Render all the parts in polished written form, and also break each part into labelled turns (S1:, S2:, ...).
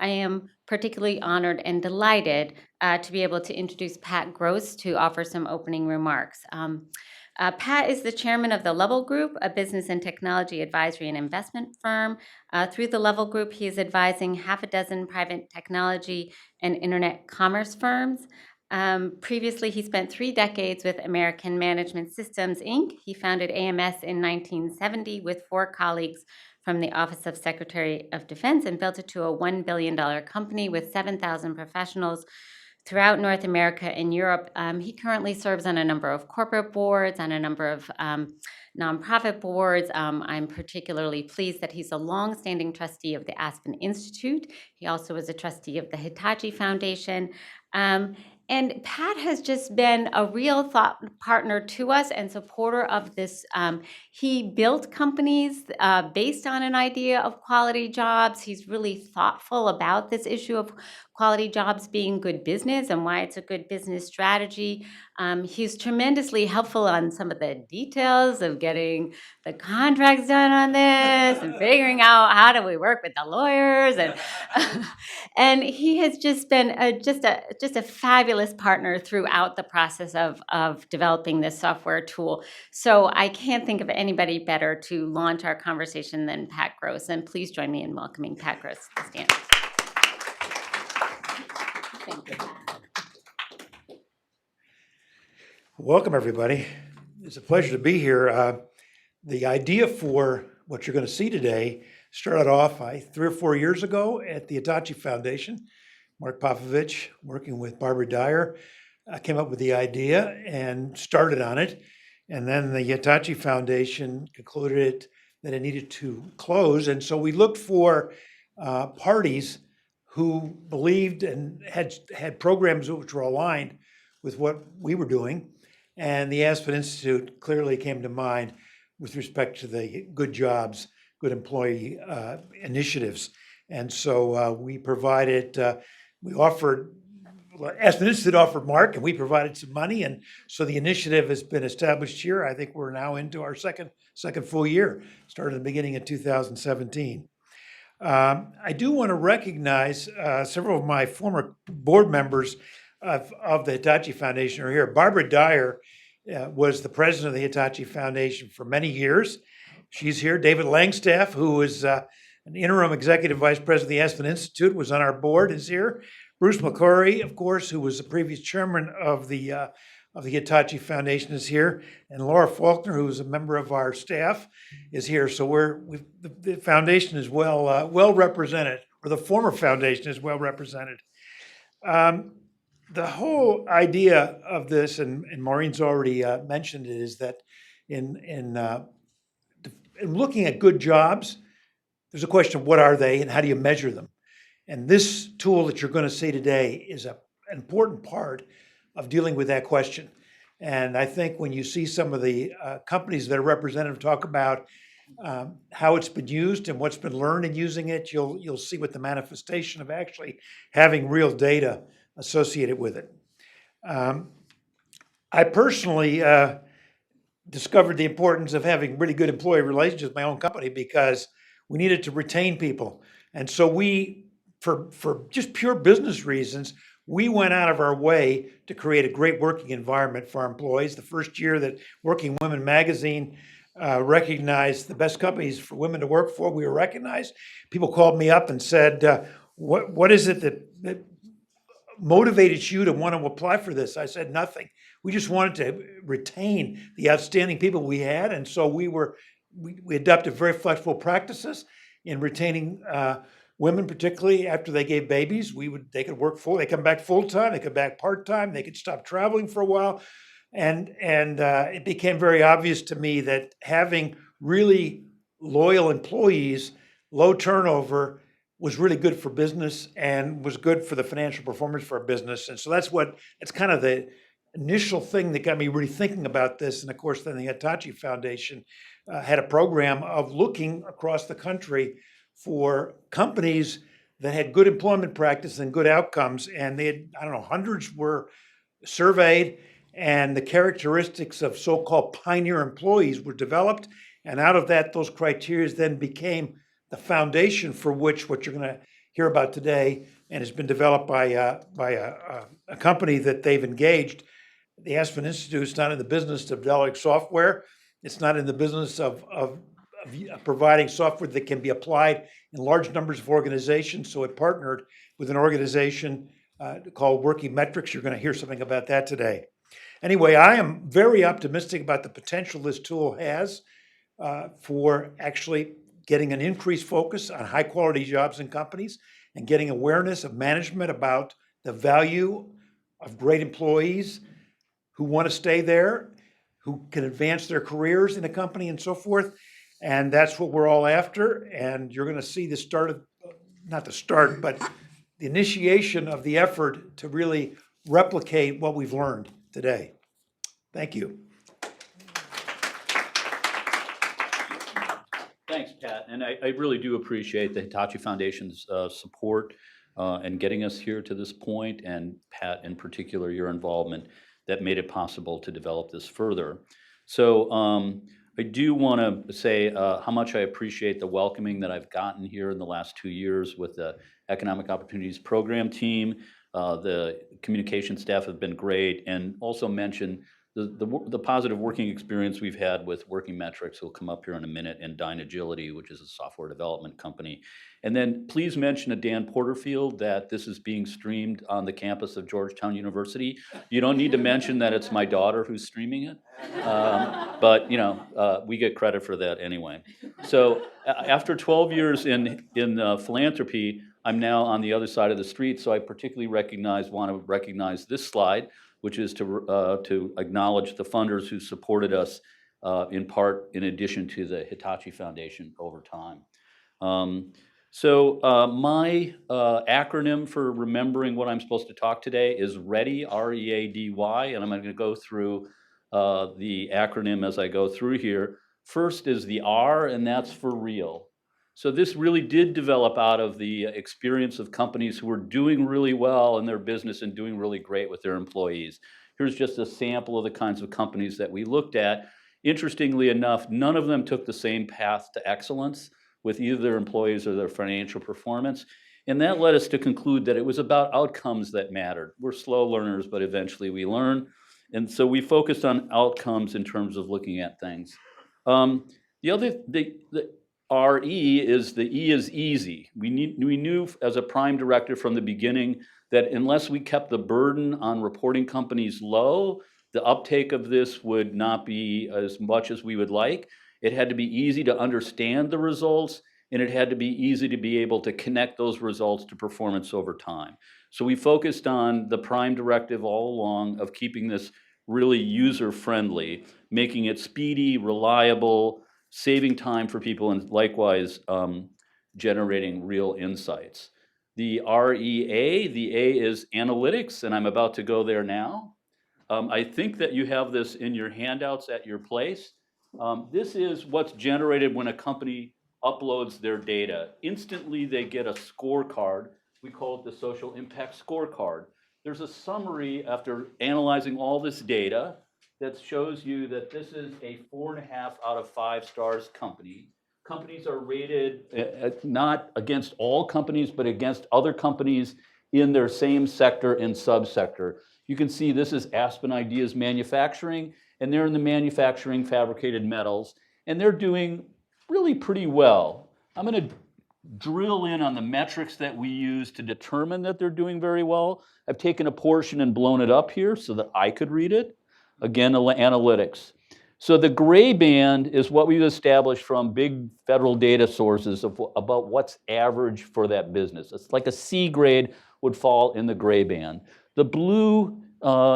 S1: I am particularly honored and delighted to be able to introduce Pat Gross to offer some opening remarks. Pat is the chairman of the Level Group, a business and technology advisory and investment firm. Through the Level Group, he is advising half a dozen private technology and internet commerce firms. Previously, he spent 3 decades with American Management Systems, Inc. He founded AMS in 1970 with 4 colleagues from the Office of Secretary of Defense and built it to a $1 billion company with 7,000 professionals throughout North America and Europe. He currently serves on a number of corporate boards, on a number of nonprofit boards. I'm particularly pleased that he's a longstanding trustee of the Aspen Institute. He also is a trustee of the Hitachi Foundation. And Pat has just been a real thought partner to us and supporter of this. He built companies based on an idea of quality jobs. He's really thoughtful about this issue of quality jobs being good business and why it's a good business strategy. He's tremendously helpful on some of the details of getting the contracts done on this and figuring out how do we work with the lawyers, and he has just been just a fabulous partner throughout the process of developing this software tool. So I can't think of anybody better to launch our conversation than Pat Gross. And please join me in welcoming Pat Gross to the stand. Thank you.
S2: Welcome, everybody. It's a pleasure to be here. The idea for what you're going to see today started off 3 or 4 years ago at the Hitachi Foundation. Mark Popovich, working with Barbara Dyer, came up with the idea and started on it. And then the Hitachi Foundation concluded that it needed to close. And so we looked for parties who believed and had programs which were aligned with what we were doing. And the Aspen Institute clearly came to mind with respect to the good jobs, good employee initiatives. And so we offered, Aspen Institute offered Mark, and we provided some money. And so the initiative has been established here. I think we're now into our second full year, started at the beginning of 2017. I do want to recognize several of my former board members of the Hitachi Foundation are here. Barbara Dyer was the president of the Hitachi Foundation for many years. She's here. David Langstaff, who is an interim executive vice president of the Aspen Institute, was on our board, is here. Bruce McCrory, of course, who was the previous chairman of the Hitachi Foundation, is here. And Laura Faulkner, who is a member of our staff, is here. So the foundation is well represented, or the former foundation is well represented. The whole idea of this, and Maureen's already mentioned it, is that in looking at good jobs, there's a question of what are they and how do you measure them? And this tool that you're going to see today is an important part of dealing with that question. And I think when you see some of the companies that are represented talk about how it's been used and what's been learned in using it, you'll see what the manifestation of actually having real data associated with it. I personally discovered the importance of having really good employee relations with my own company because we needed to retain people. And so we, for just pure business reasons, we went out of our way to create a great working environment for our employees. The first year that Working Women magazine recognized the best companies for women to work for, we were recognized. People called me up and said, what is it that motivated you to want to apply for this? I said, nothing. We just wanted to retain the outstanding people we had. And so we adopted very flexible practices in retaining women, particularly after they gave babies. They could work they come back full time, they come back part time, they could stop traveling for a while. And it became very obvious to me that having really loyal employees, low turnover, was really good for business and was good for the financial performance for our business. And so that's kind of the initial thing that got me really thinking about this. And of course, then the Hitachi Foundation had a program of looking across the country for companies that had good employment practice and good outcomes. And they had, hundreds were surveyed, and the characteristics of so-called pioneer employees were developed. And out of that, those criteria then became the foundation for which what you're going to hear about today, and has been developed by a company that they've engaged. The Aspen Institute is not in the business of developing software. It's not in the business of providing software that can be applied in large numbers of organizations. So it partnered with an organization called Working Metrics. You're going to hear something about that today. Anyway, I am very optimistic about the potential this tool has for actually getting an increased focus on high quality jobs and companies and getting awareness of management about the value of great employees who want to stay there, who can advance their careers in a company and so forth. And that's what we're all after. And you're going to see the start of, not the start, but the initiation of the effort to really replicate what we've learned today. Thank you.
S3: Thanks, Pat. And I really do appreciate the Hitachi Foundation's support and getting us here to this point, and Pat, in particular, your involvement that made it possible to develop this further. So I do want to say how much I appreciate the welcoming that I've gotten here in the last 2 years with the Economic Opportunities Program team. The communication staff have been great, and also mention the positive working experience we've had with Working Metrics, who'll come up here in a minute, and Agility, which is a software development company. And then please mention to Dan Porterfield that this is being streamed on the campus of Georgetown University. You don't need to mention that it's my daughter who's streaming it, but you know, we get credit for that anyway. So after 12 years in philanthropy, I'm now on the other side of the street, so I particularly want to recognize this slide, which is to acknowledge the funders who supported us in part, in addition to the Hitachi Foundation over time. My acronym for remembering what I'm supposed to talk today is READY, R-E-A-D-Y, and I'm going to go through the acronym as I go through here. First is the R, and that's for real. So this really did develop out of the experience of companies who were doing really well in their business and doing really great with their employees. Here's just a sample of the kinds of companies that we looked at. Interestingly enough, none of them took the same path to excellence with either their employees or their financial performance. And that led us to conclude that it was about outcomes that mattered. We're slow learners, but eventually we learn. And so we focused on outcomes in terms of looking at things. The RE is, the E is easy. We knew as a prime directive from the beginning that unless we kept the burden on reporting companies low, the uptake of this would not be as much as we would like. It had to be easy to understand the results, and it had to be easy to be able to connect those results to performance over time. So we focused on the prime directive all along of keeping this really user-friendly, making it speedy, reliable, saving time for people, and likewise generating real insights. The REA, the A is analytics, and I'm about to go there now. I think that you have this in your handouts at your place. This is what's generated when a company uploads their data. Instantly, they get a scorecard. We call it the social impact scorecard. There's a summary after analyzing all this data that shows you that this is a 4.5 out of 5 stars company. Companies are rated not against all companies, but against other companies in their same sector and subsector. You can see this is Aspen Ideas Manufacturing, and they're in the manufacturing fabricated metals, and they're doing really pretty well. I'm going to drill in on the metrics that we use to determine that they're doing very well. I've taken a portion and blown it up here so that I could read it. Again, analytics. So the gray band is what we've established from big federal data sources about what's average for that business. It's like a C grade would fall in the gray band. The blue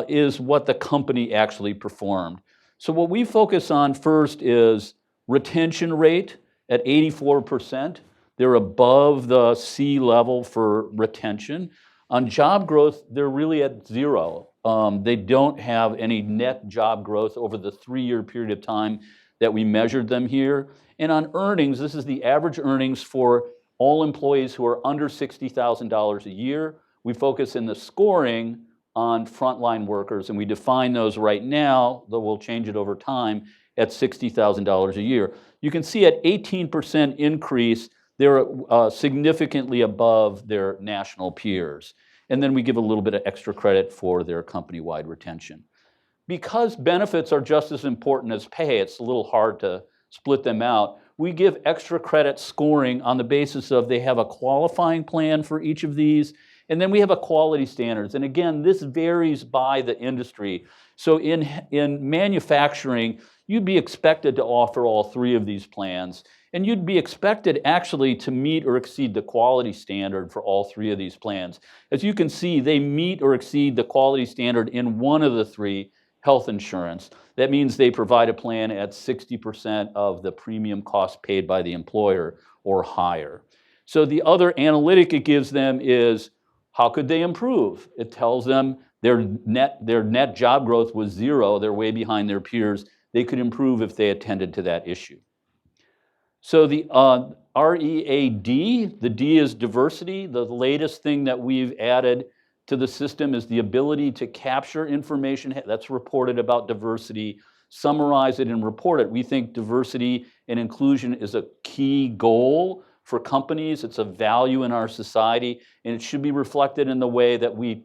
S3: is what the company actually performed. So what we focus on first is retention rate at 84%. They're above the C level for retention. On job growth, they're really at 0. They don't have any net job growth over the 3-year period of time that we measured them here. And on earnings, this is the average earnings for all employees who are under $60,000 a year. We focus in the scoring on frontline workers, and we define those right now, though we'll change it over time, at $60,000 a year. You can see at 18% increase, they're significantly above their national peers. And then we give a little bit of extra credit for their company-wide retention. Because benefits are just as important as pay, it's a little hard to split them out. We give extra credit scoring on the basis of they have a qualifying plan for each of these, and then we have a quality standards. And again, this varies by the industry. So in manufacturing, you'd be expected to offer all three of these plans, and you'd be expected actually to meet or exceed the quality standard for all three of these plans. As you can see, they meet or exceed the quality standard in one of the three, health insurance. That means they provide a plan at 60% of the premium cost paid by the employer or higher. So the other analytic it gives them is, how could they improve? It tells them their net job growth was 0, they're way behind their peers. They could improve if they attended to that issue. So the READ, the D is diversity. The latest thing that we've added to the system is the ability to capture information that's reported about diversity, summarize it and report it. We think diversity and inclusion is a key goal for companies. It's a value in our society, and it should be reflected in the way that we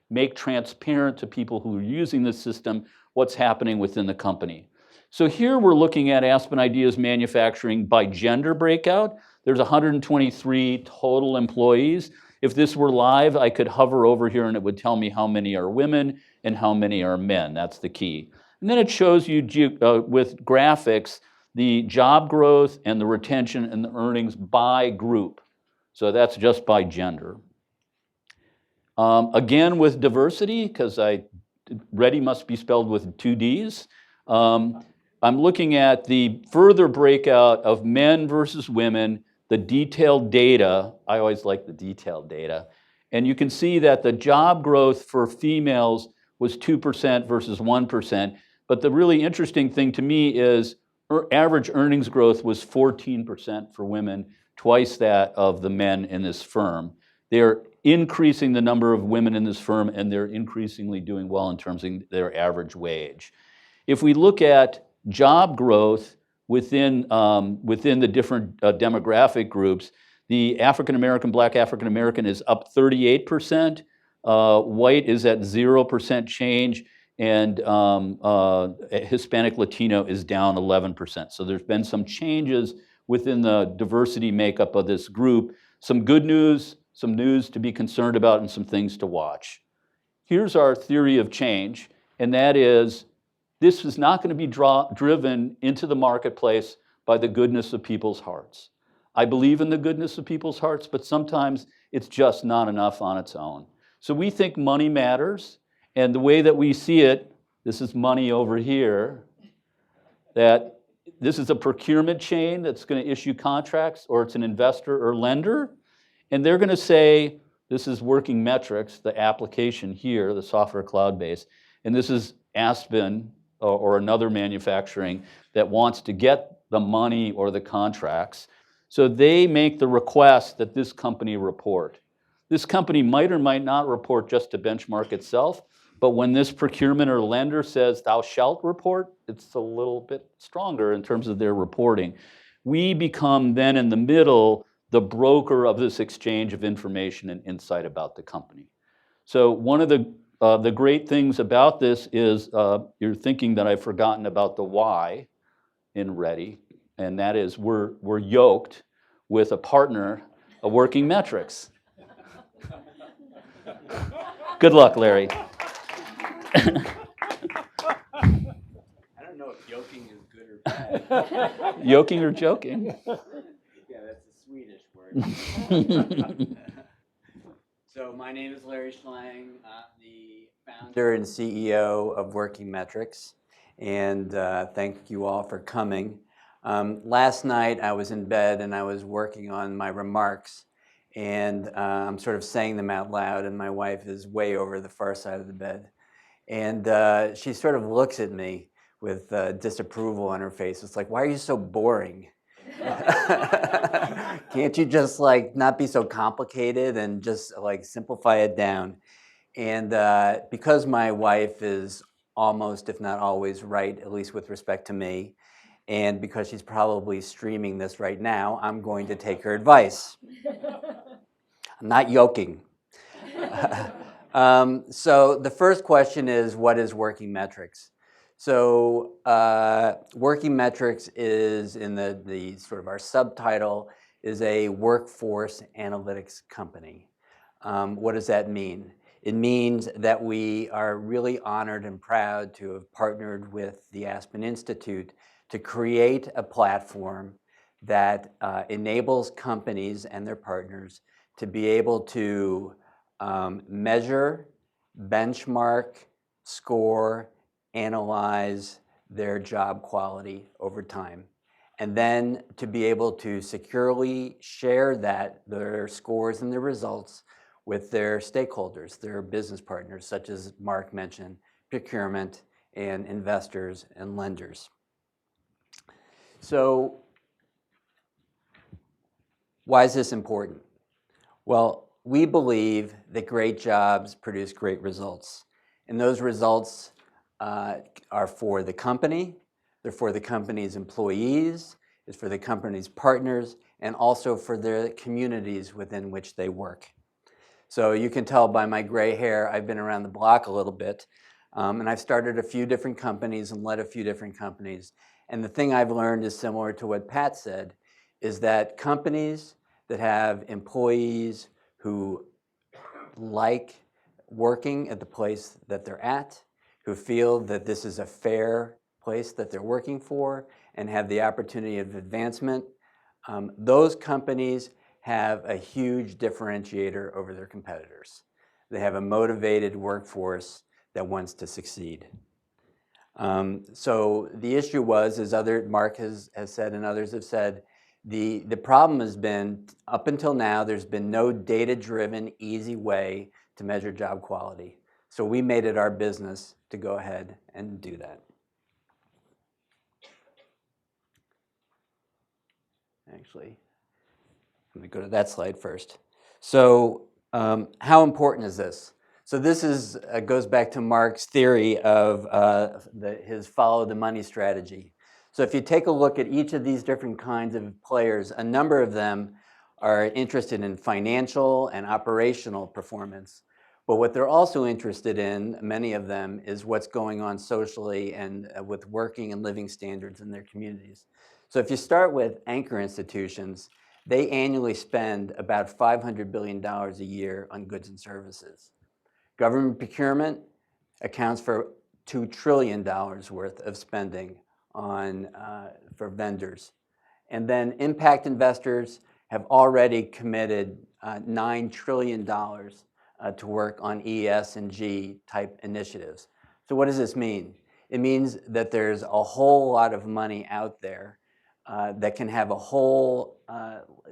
S3: make transparent to people who are using the system what's happening within the company. So here we're looking at Aspen Ideas Manufacturing by gender breakout. There's 123 total employees. If this were live, I could hover over here and it would tell me how many are women and how many are men. That's the key. And then it shows you with graphics the job growth and the retention and the earnings by group. So that's just by gender. Again, with diversity, because ready must be spelled with 2 Ds. I'm looking at the further breakout of men versus women, the detailed data. I always like the detailed data. And you can see that the job growth for females was 2% versus 1%. But the really interesting thing to me is average earnings growth was 14% for women, twice that of the men in this firm. They're increasing the number of women in this firm, and they're increasingly doing well in terms of their average wage. If we look at job growth within the different demographic groups, the African American, Black African American is up 38%, white is at 0% change, and Hispanic Latino is down 11%. So there's been some changes within the diversity makeup of this group. Some good news, some news to be concerned about, and some things to watch. Here's our theory of change, and that is this is not going to be driven into the marketplace by the goodness of people's hearts. I believe in the goodness of people's hearts, but sometimes it's just not enough on its own. So we think money matters, and the way that we see it, this is money over here, that this is a procurement chain that's going to issue contracts, or it's an investor or lender, and they're going to say, this is Working Metrics, the application here, the software cloud base, and this is Aspen, or another manufacturing that wants to get the money or the contracts. So they make the request that this company report. This company might or might not report just to benchmark itself, but when this procurement or lender says thou shalt report, it's a little bit stronger in terms of their reporting. We become then in the middle the broker of this exchange of information and insight about the company. So one of the great things about this is you're thinking that I've forgotten about the why in Ready, and that is we're yoked with a partner, a Working Metrics. Good luck, Larry.
S4: I don't know if yoking is good or bad.
S3: Yoking or joking?
S4: Yeah, that's a Swedish word. So my name is Larry Schlang. I'm the founder and CEO of Working Metrics, and thank you all for coming. Last night I was in bed and I was working on my remarks, and I'm sort of saying them out loud, and my wife is way over the far side of the bed. And she sort of looks at me with disapproval on her face. It's like, why are you so boring? Can't you just not be so complicated and just simplify it down? And because my wife is almost, if not always, right, at least with respect to me, And because she's probably streaming this right now, I'm going to take her advice. I'm not yoking. So the first question is, what is working metrics? So working metrics is in the sort of our subtitle is a workforce analytics company. What does that mean? It means that we are really honored and proud to have partnered with the Aspen Institute to create a platform that enables companies and their partners to be able to measure, benchmark, score, analyze their job quality over time, and then to be able to securely share their scores and their results with their stakeholders, their business partners, such as Mark mentioned, procurement and investors and lenders. So why is this important? Well, we believe that great jobs produce great results. And those results are for the company, they're for the company's employees, it's for the company's partners, and also for the communities within which they work. So you can tell by my gray hair, I've been around the block a little bit, and I've started a few different companies and led a few different companies. And the thing I've learned is similar to what Pat said, is that companies that have employees who like working at the place that they're at, who feel that this is a fair place that they're working for and have the opportunity of advancement, those companies have a huge differentiator over their competitors. They have a motivated workforce that wants to succeed. So the issue was, as Mark has said and others have said, the problem has been, up until now, there's been no data-driven, easy way to measure job quality. So we made it our business to go ahead and do that. Actually, let me go to that slide first. So how important is this? So this goes back to Mark's theory of his follow the money strategy. So if you take a look at each of these different kinds of players, a number of them are interested in financial and operational performance. But what they're also interested in, many of them, is what's going on socially and with working and living standards in their communities. So if you start with anchor institutions, they annually spend about $500 billion a year on goods and services. Government procurement accounts for $2 trillion worth of spending for vendors. And then impact investors have already committed $9 trillion to work on ESG type initiatives. So what does this mean? It means that there's a whole lot of money out there that can have a whole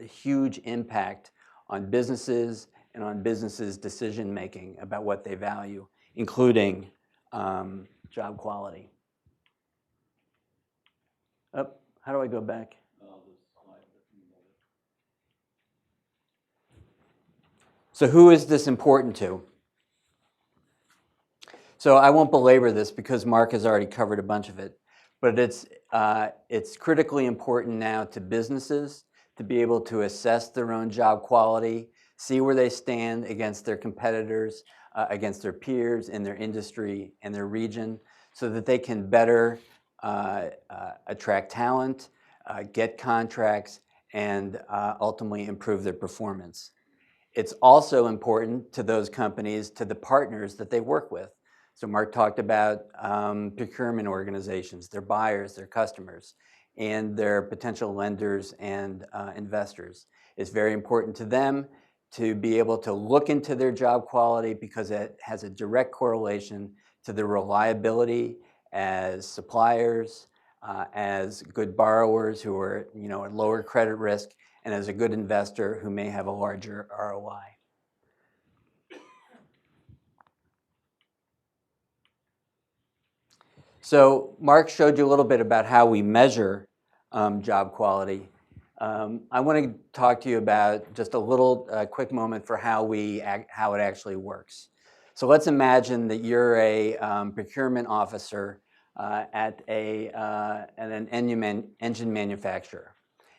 S4: huge impact on businesses and on businesses' decision making about what they value, including job quality. How do I go back? So who is this important to? So I won't belabor this because Mark has already covered a bunch of it, but it's critically important now to businesses to be able to assess their own job quality, see where they stand against their competitors, against their peers in their industry and their region, so that they can better attract talent, get contracts, and ultimately improve their performance. It's also important to those companies, to the partners that they work with. So Mark talked about procurement organizations, their buyers, their customers, and their potential lenders and investors. It's very important to them to be able to look into their job quality because it has a direct correlation to their reliability as suppliers, as good borrowers who are at lower credit risk, and as a good investor who may have a larger ROI. So Mark showed you a little bit about how we measure job quality. I want to talk to you about just a little quick moment for how it actually works. So let's imagine that you're a procurement officer at an engine manufacturer.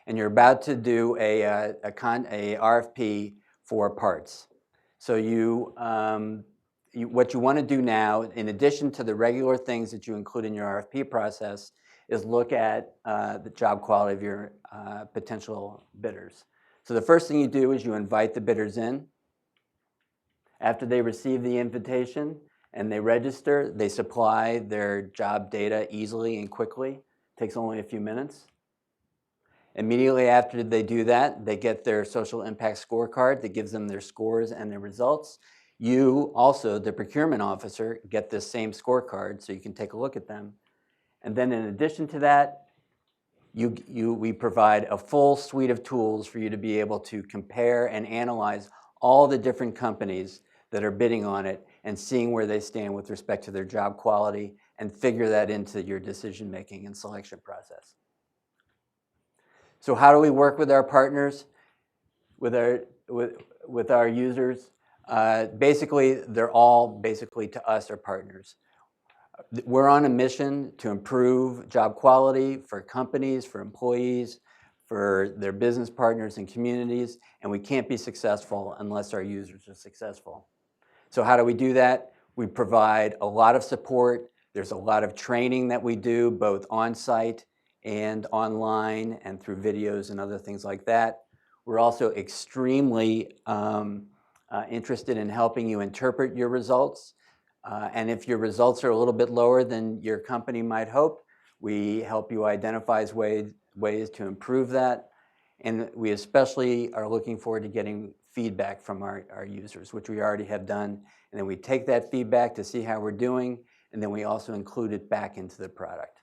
S4: And you're about to do a RFP for parts. So what you want to do now, in addition to the regular things that you include in your RFP process, is look at the job quality of your potential bidders. So the first thing you do is you invite the bidders in. After they receive the invitation and they register, they supply their job data easily and quickly. It takes only a few minutes. Immediately after they do that, they get their social impact scorecard that gives them their scores and their results. You also, the procurement officer, get this same scorecard so you can take a look at them. And then in addition to that, we provide a full suite of tools for you to be able to compare and analyze all the different companies that are bidding on it and seeing where they stand with respect to their job quality and figure that into your decision-making and selection process. So how do we work with our partners, with our users? Basically, they're all basically to us are partners. We're on a mission to improve job quality for companies, for employees, for their business partners and communities, and we can't be successful unless our users are successful. So how do we do that? We provide a lot of support. There's a lot of training that we do, both on-site and online and through videos and other things like that. We're also extremely interested in helping you interpret your results. And if your results are a little bit lower than your company might hope, we help you identify ways to improve that. And we especially are looking forward to getting feedback from our users, which we already have done. And then we take that feedback to see how we're doing, and then we also include it back into the product.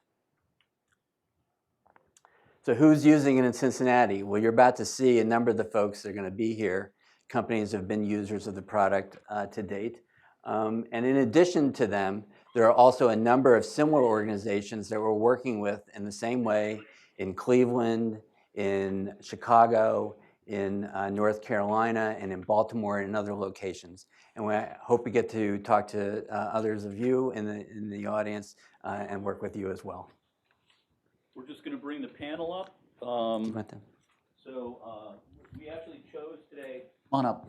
S4: So who's using it in Cincinnati? Well, you're about to see a number of the folks that are going to be here. Companies have been users of the product to date. And in addition to them, there are also a number of similar organizations that we're working with in the same way in Cleveland, in Chicago, in North Carolina, and in Baltimore and other locations. And we hope we get to talk to others of you in the audience and work with you as well.
S3: We're just going to bring the panel up. We actually chose today. Come on up.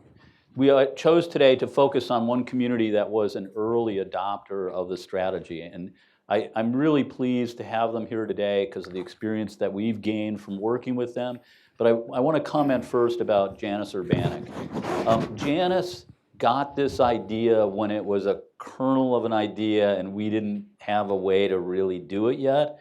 S3: We chose today to focus on one community that was an early adopter of the strategy. And I'm really pleased to have them here today because of the experience that we've gained from working with them. But I want to comment first about Janice Urbanek. Janice got this idea when it was a kernel of an idea and we didn't have a way to really do it yet.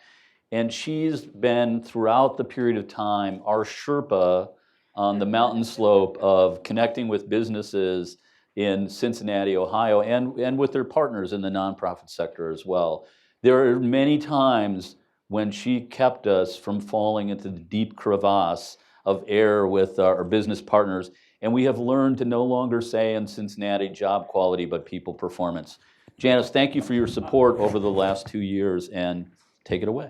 S3: And she's been, throughout the period of time, our Sherpa on the mountain slope of connecting with businesses in Cincinnati, Ohio, and with their partners in the nonprofit sector as well. There are many times when she kept us from falling into the deep crevasse of error with our business partners, and we have learned to no longer say in Cincinnati job quality, but people performance. Janice, thank you for your support over the last 2 years, and take it away.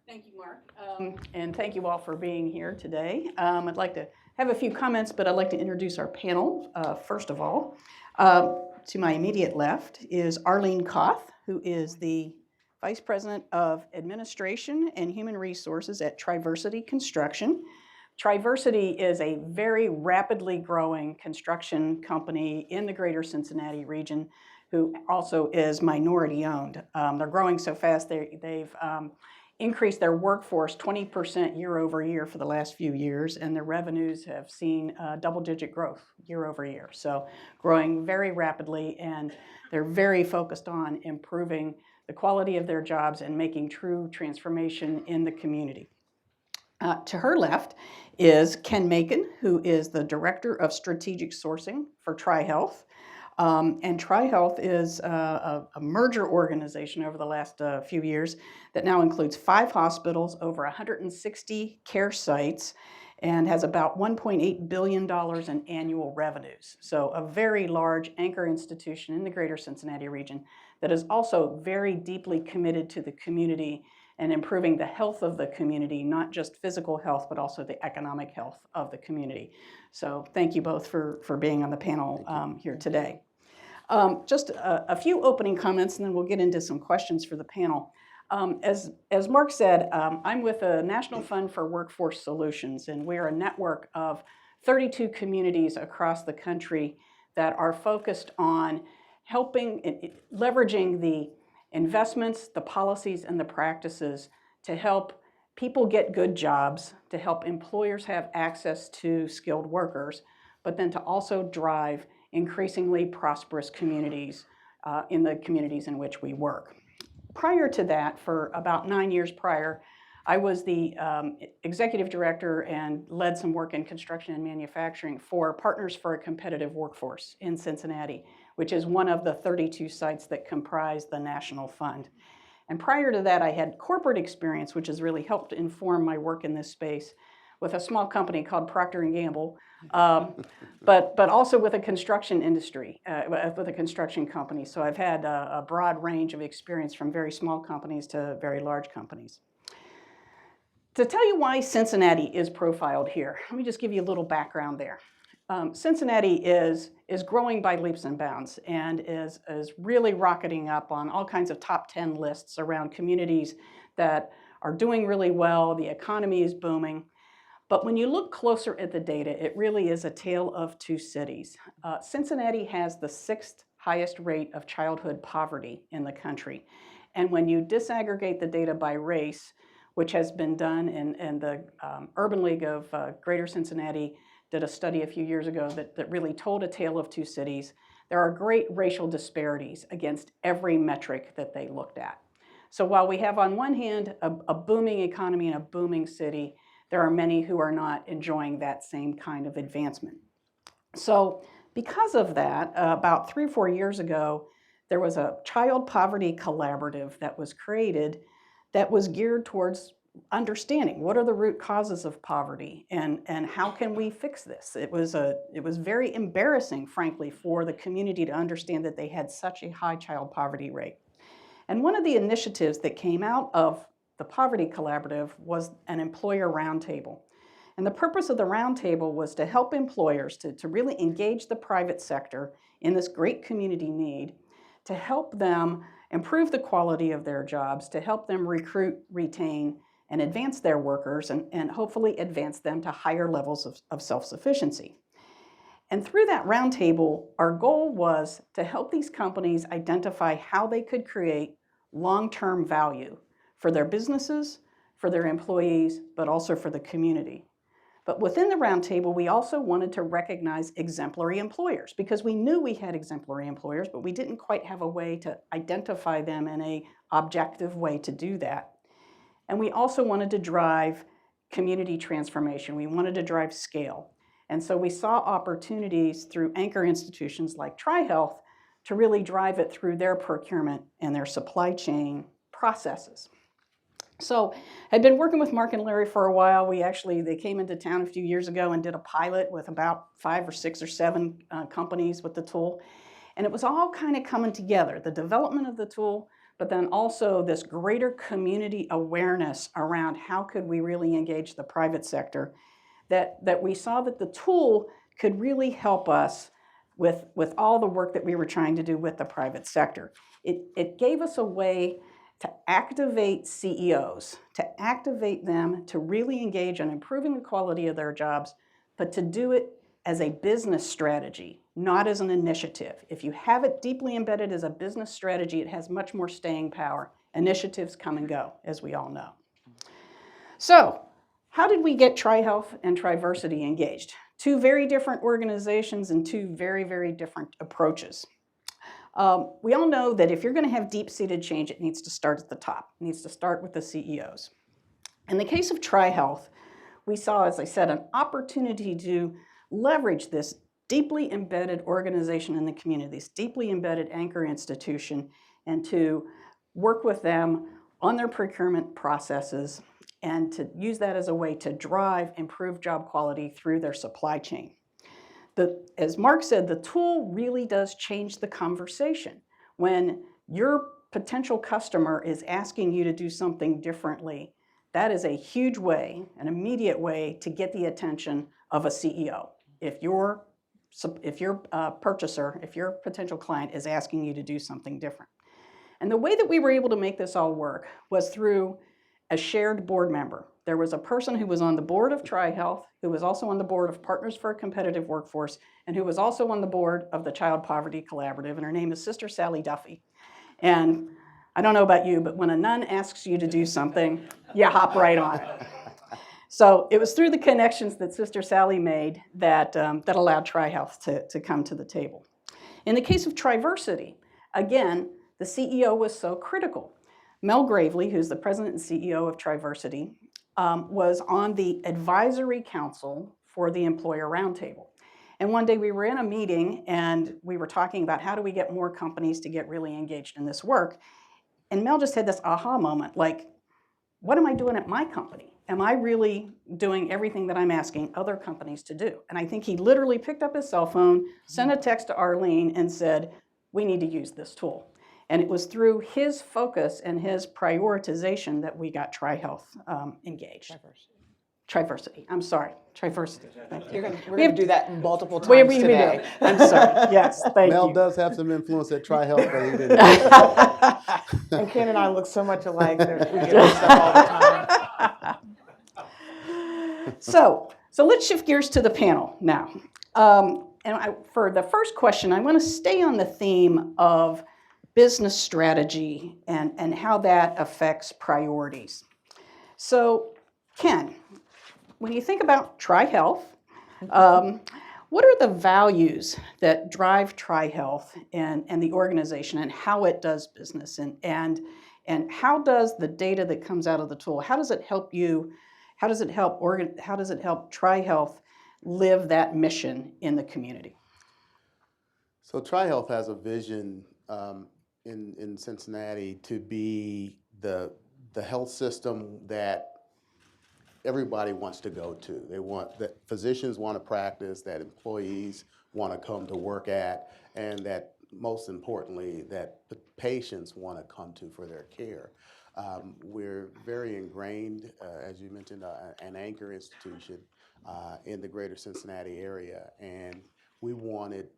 S5: Thank you, Mark. And thank you all for being here today. I'd like to have a few comments, but I'd like to introduce our panel first of all. To my immediate left is Arlene Koth, who is the Vice President of Administration and Human Resources at Triversity Construction. Triversity is a very rapidly growing construction company in the greater Cincinnati region who also is minority owned. They're growing so fast, they've increased their workforce 20% year over year for the last few years, and their revenues have seen double-digit growth year over year. So growing very rapidly, and they're very focused on improving the quality of their jobs and making true transformation in the community. To her left is Ken Macon, who is the Director of Strategic Sourcing for TriHealth. And TriHealth is a merger organization over the last few years that now includes 5 hospitals, over 160 care sites, and has about $1.8 billion in annual revenues. So a very large anchor institution in the greater Cincinnati region that is also very deeply committed to the community and improving the health of the community, not just physical health, but also the economic health of the community. So thank you both for being on the panel here today. Just a few opening comments, and then we'll get into some questions for the panel. As Mark said, I'm with the National Fund for Workforce Solutions, and we're a network of 32 communities across the country that are focused on helping, leveraging the investments, the policies, and the practices to help people get good jobs, to help employers have access to skilled workers, but then to also drive increasingly prosperous communities in the communities in which we work. Prior to that, for about 9 years prior, I was the executive director and led some work in construction and manufacturing for Partners for a Competitive Workforce in Cincinnati, which is one of the 32 sites that comprise the National Fund. And prior to that, I had corporate experience, which has really helped inform my work in this space with a small company called Procter & Gamble, but also with a construction industry, with a construction company. So I've had a broad range of experience from very small companies to very large companies. To tell you why Cincinnati is profiled here, let me just give you a little background there. Cincinnati is growing by leaps and bounds and is really rocketing up on all kinds of top 10 lists around communities that are doing really well. The economy is booming. But when you look closer at the data, it really is a tale of two cities. Cincinnati has the 6th highest rate of childhood poverty in the country. And when you disaggregate the data by race, which has been done in the Urban League of Greater Cincinnati, did a study a few years ago that really told a tale of two cities. There are great racial disparities against every metric that they looked at. So while we have on one hand a booming economy and a booming city, there are many who are not enjoying that same kind of advancement. So because of that, about 3 or 4 years ago, there was a child poverty collaborative that was created that was geared towards understanding what are the root causes of poverty and how can we fix this. It was very embarrassing, frankly, for the community to understand that they had such a high child poverty rate. And one of the initiatives that came out of the Poverty Collaborative was an employer roundtable. And the purpose of the roundtable was to help employers to really engage the private sector in this great community need, to help them improve the quality of their jobs, to help them recruit, retain, and advance their workers, and hopefully advance them to higher levels of self-sufficiency. And through that roundtable, our goal was to help these companies identify how they could create long-term value for their businesses, for their employees, but also for the community. But within the roundtable, we also wanted to recognize exemplary employers because we knew we had exemplary employers, but we didn't quite have a way to identify them in an objective way to do that. And we also wanted to drive community transformation. We wanted to drive scale. And so we saw opportunities through anchor institutions like TriHealth to really drive it through their procurement and their supply chain processes. So I'd been working with Mark and Larry for a while. They came into town a few years ago and did a pilot with about 5 or 6 or 7 companies with the tool. And it was all kind of coming together, the development of the tool, but then also this greater community awareness around how could we really engage the private sector, that we saw that the tool could really help us with all the work that we were trying to do with the private sector. It gave us a way to activate CEOs, to activate them to really engage on improving the quality of their jobs, but to do it as a business strategy, not as an initiative. If you have it deeply embedded as a business strategy, it has much more staying power. Initiatives come and go, as we all know. So, how did we get TriHealth and Triversity engaged? 2 very different organizations and 2 very, very different approaches. We all know that if you're going to have deep-seated change, it needs to start at the top. It needs to start with the CEOs. In the case of TriHealth, we saw, as I said, an opportunity to leverage this deeply embedded organization in the community, this deeply embedded anchor institution, and to work with them on their procurement processes and to use that as a way to drive improved job quality through their supply chain. As Mark said, the tool really does change the conversation. When your potential customer is asking you to do something differently, that is a huge way, an immediate way to get the attention of a CEO. If your if your purchaser, if your potential client is asking you to do something different. And the way that we were able to make this all work was through a shared board member. There was a person who was on the board of TriHealth, who was also on the board of Partners for a Competitive Workforce, and who was also on the board of the Child Poverty Collaborative, and her name is Sister Sally Duffy. And I don't know about you, but when a nun asks you to do something, you hop right on it. So it was through the connections that Sister Sally made that allowed TriHealth to come to the table. In the case of Triversity, again, the CEO was so critical. Mel Gravely, who's the president and CEO of Triversity, was on the advisory council for the employer roundtable. And one day we were in a meeting and we were talking about how do we get more companies to get really engaged in this work. And Mel just had this aha moment, like, what am I doing at my company? Am I really doing everything that I'm asking other companies to do? And I think he literally picked up his cell phone, sent a text to Arlene and said, we need to use this tool. And it was through his focus and his prioritization that we got TriHealth engaged. Triversity. I'm sorry, Triversity. Thank you.
S6: We're going to do that multiple
S5: We
S6: times
S5: do.
S6: today.
S5: I'm sorry. Yes, thank
S7: Mel
S5: you.
S7: does have some influence at TriHealth, but he didn't.
S6: And Ken and I look so much alike that we get this stuff all the time.
S5: So let's shift gears to the panel now. For the first question, I want to stay on the theme of business strategy and how that affects priorities. So, Ken, when you think about TriHealth, what are the values that drive TriHealth and the organization and how it does business? And how does the data that comes out of the tool, how does it help you? How does it help TriHealth live that mission in the community?
S7: So TriHealth has a vision in Cincinnati to be the health system that everybody wants to go to. They want that physicians want to practice, that employees want to come to work at, and that most importantly, that patients want to come to for their care. We're very ingrained, as you mentioned, an anchor institution in the greater Cincinnati area, and we wanted,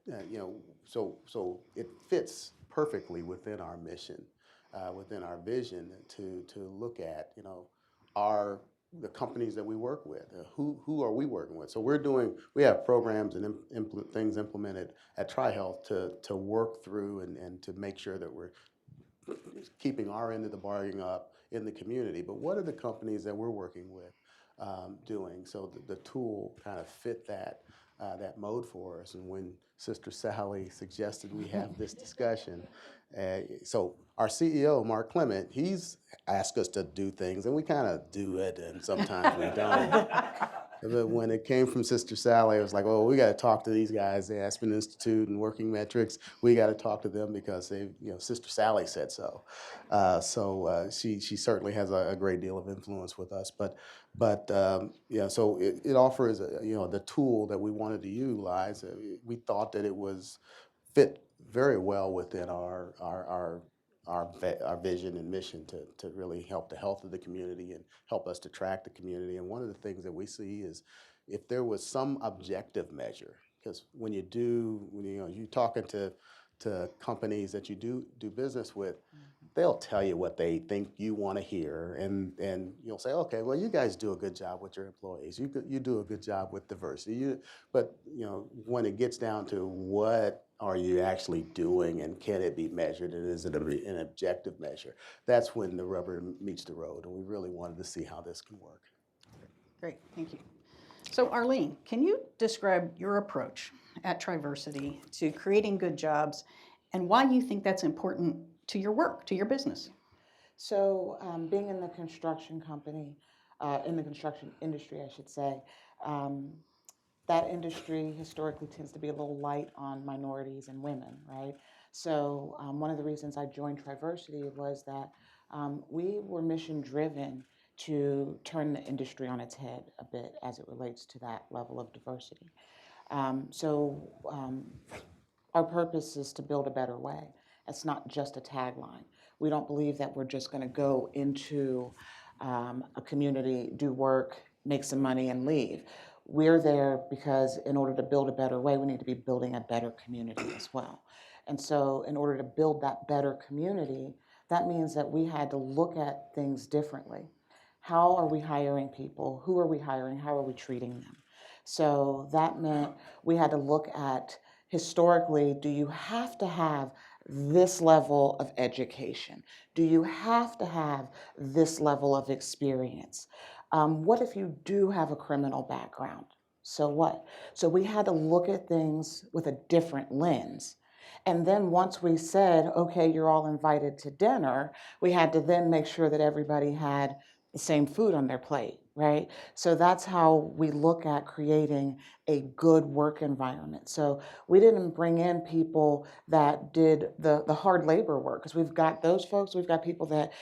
S7: so it fits perfectly within our mission, within our vision to look at, the companies that we work with. Who are we working with? So we have programs and things implemented at TriHealth to work through and to make sure that we're keeping our end of the bargain up in the community. But what are the companies that we're working with doing? So the tool kind of fit that mode for us. And when Sister Sally suggested we have this discussion, so our CEO, Mark Clement, he's asked us to do things, and we kind of do it, and sometimes we don't. But when it came from Sister Sally, it was like, oh, we got to talk to these guys, the Aspen Institute and Working Metrics. We got to talk to them because Sister Sally said so. She certainly has a great deal of influence with us. So it offers the tool that we wanted to utilize. We thought that it was fit very well within our vision and mission to really help the health of the community and help us to track the community. And one of the things that we see is if there was some objective measure, because when you're talking to companies that you do business with, they'll tell you what they think you want to hear, and you'll say, okay, well, you guys do a good job with your employees. You do a good job with diversity. But when it gets down to what are you actually doing and can it be measured and is it an objective measure, that's when the rubber meets the road, and we really wanted to see how this can work.
S5: Great, thank you. So Arlene, can you describe your approach at Triversity to creating good jobs and why you think that's important to your work, to your business?
S6: So being in the construction company, in the construction industry, I should say, that industry historically tends to be a little light on minorities and women, right? So one of the reasons I joined Triversity was that we were mission driven to turn the industry on its head a bit as it relates to that level of diversity. Our purpose is to build a better way. It's not just a tagline. We don't believe that we're just going to go into a community, do work, make some money, and leave. we're there because in order to build a better way, we need to be building a better community as well. And so in order to build that better community, that means that we had to look at things differently. How are we hiring people? Who are we hiring? How are we treating them? So that meant we had to look at, historically, do you have to have this level of education? Do you have to have this level of experience? What if you do have a criminal background? So what? So we had to look at things with a different lens. And then once we said, okay, you're all invited to dinner, we had to then make sure that everybody had the same food on their plate, right? So that's how we look at creating a good work environment. So we didn't bring in people that did the hard labor work, because we've got those folks, we've got people that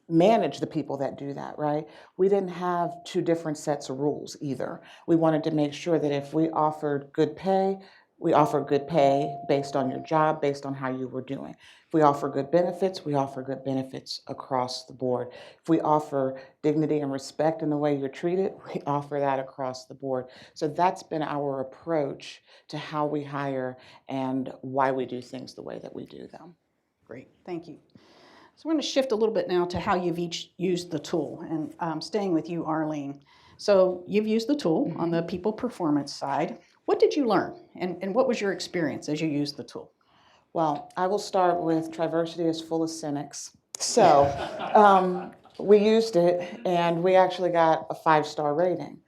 S6: manage the people that do that, right? We didn't have two different sets of rules either. We wanted to make sure that if we offered good pay, we offer good pay based on your job, based on how you were doing. If we offer good benefits, we offer good benefits across the board. If we offer dignity and respect in the way you're treated, we offer that across the board. So that's been our approach to how we hire and why we do things the way that we do them.
S5: Great, thank you. So we're going to shift a little bit now to how you've each used the tool, and staying with you, Arlene. So you've used the tool on the people performance side. What did you learn, and what was your experience as you used the tool?
S6: Well, I will start with Triversity is full of cynics. So we used it, and we actually got a 5-star rating.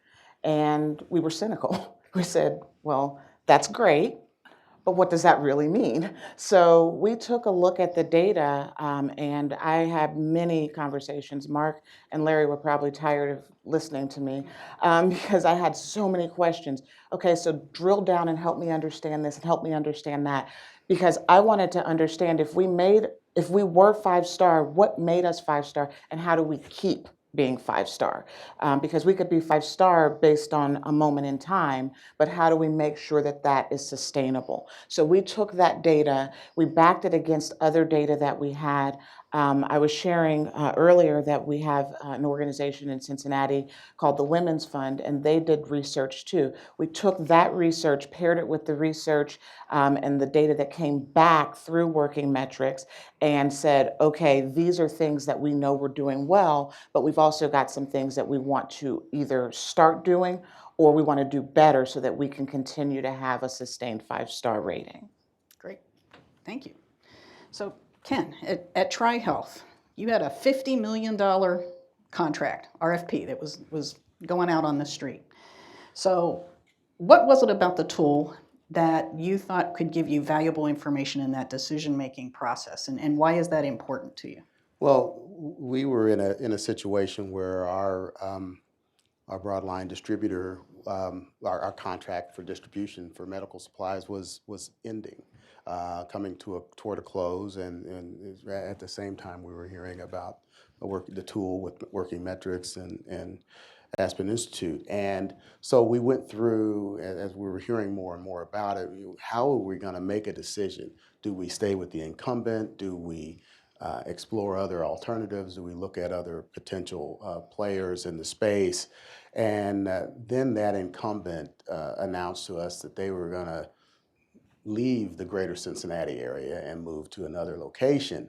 S6: And we were cynical. We said, well, that's great, but what does that really mean? So we took a look at the data, and I had many conversations. Mark and Larry were probably tired of listening to me because I had so many questions. Okay, so drill down and help me understand this and help me understand that, because I wanted to understand if we were 5-star, what made us 5-star, and how do we keep being 5-star? Because we could be 5-star based on a moment in time, but how do we make sure that that is sustainable? So we took that data, we backed it against other data that we had. I was sharing earlier that we have an organization in Cincinnati called the Women's Fund, and they did research too. We took that research, paired it with the research and the data that came back through Working Metrics, and said, okay, these are things that we know we're doing well, but we've also got some things that we want to either start doing or we want to do better so that we can continue to have a sustained 5-star rating.
S5: Great, thank you. So Ken, at TriHealth, you had a $50 million contract, RFP, that was going out on the street. So what was it about the tool that you thought could give you valuable information in that decision-making process, and why is that important to you?
S7: Well, we were in a situation where our broadline distributor, our contract for distribution for medical supplies was ending, coming toward a close, and at the same time we were hearing about the tool with Working Metrics and Aspen Institute. And so we went through, as we were hearing more and more about it, how are we going to make a decision? Do we stay with the incumbent? Do we explore other alternatives? Do we look at other potential players in the space? And then that incumbent announced to us that they were going to leave the greater Cincinnati area and move to another location.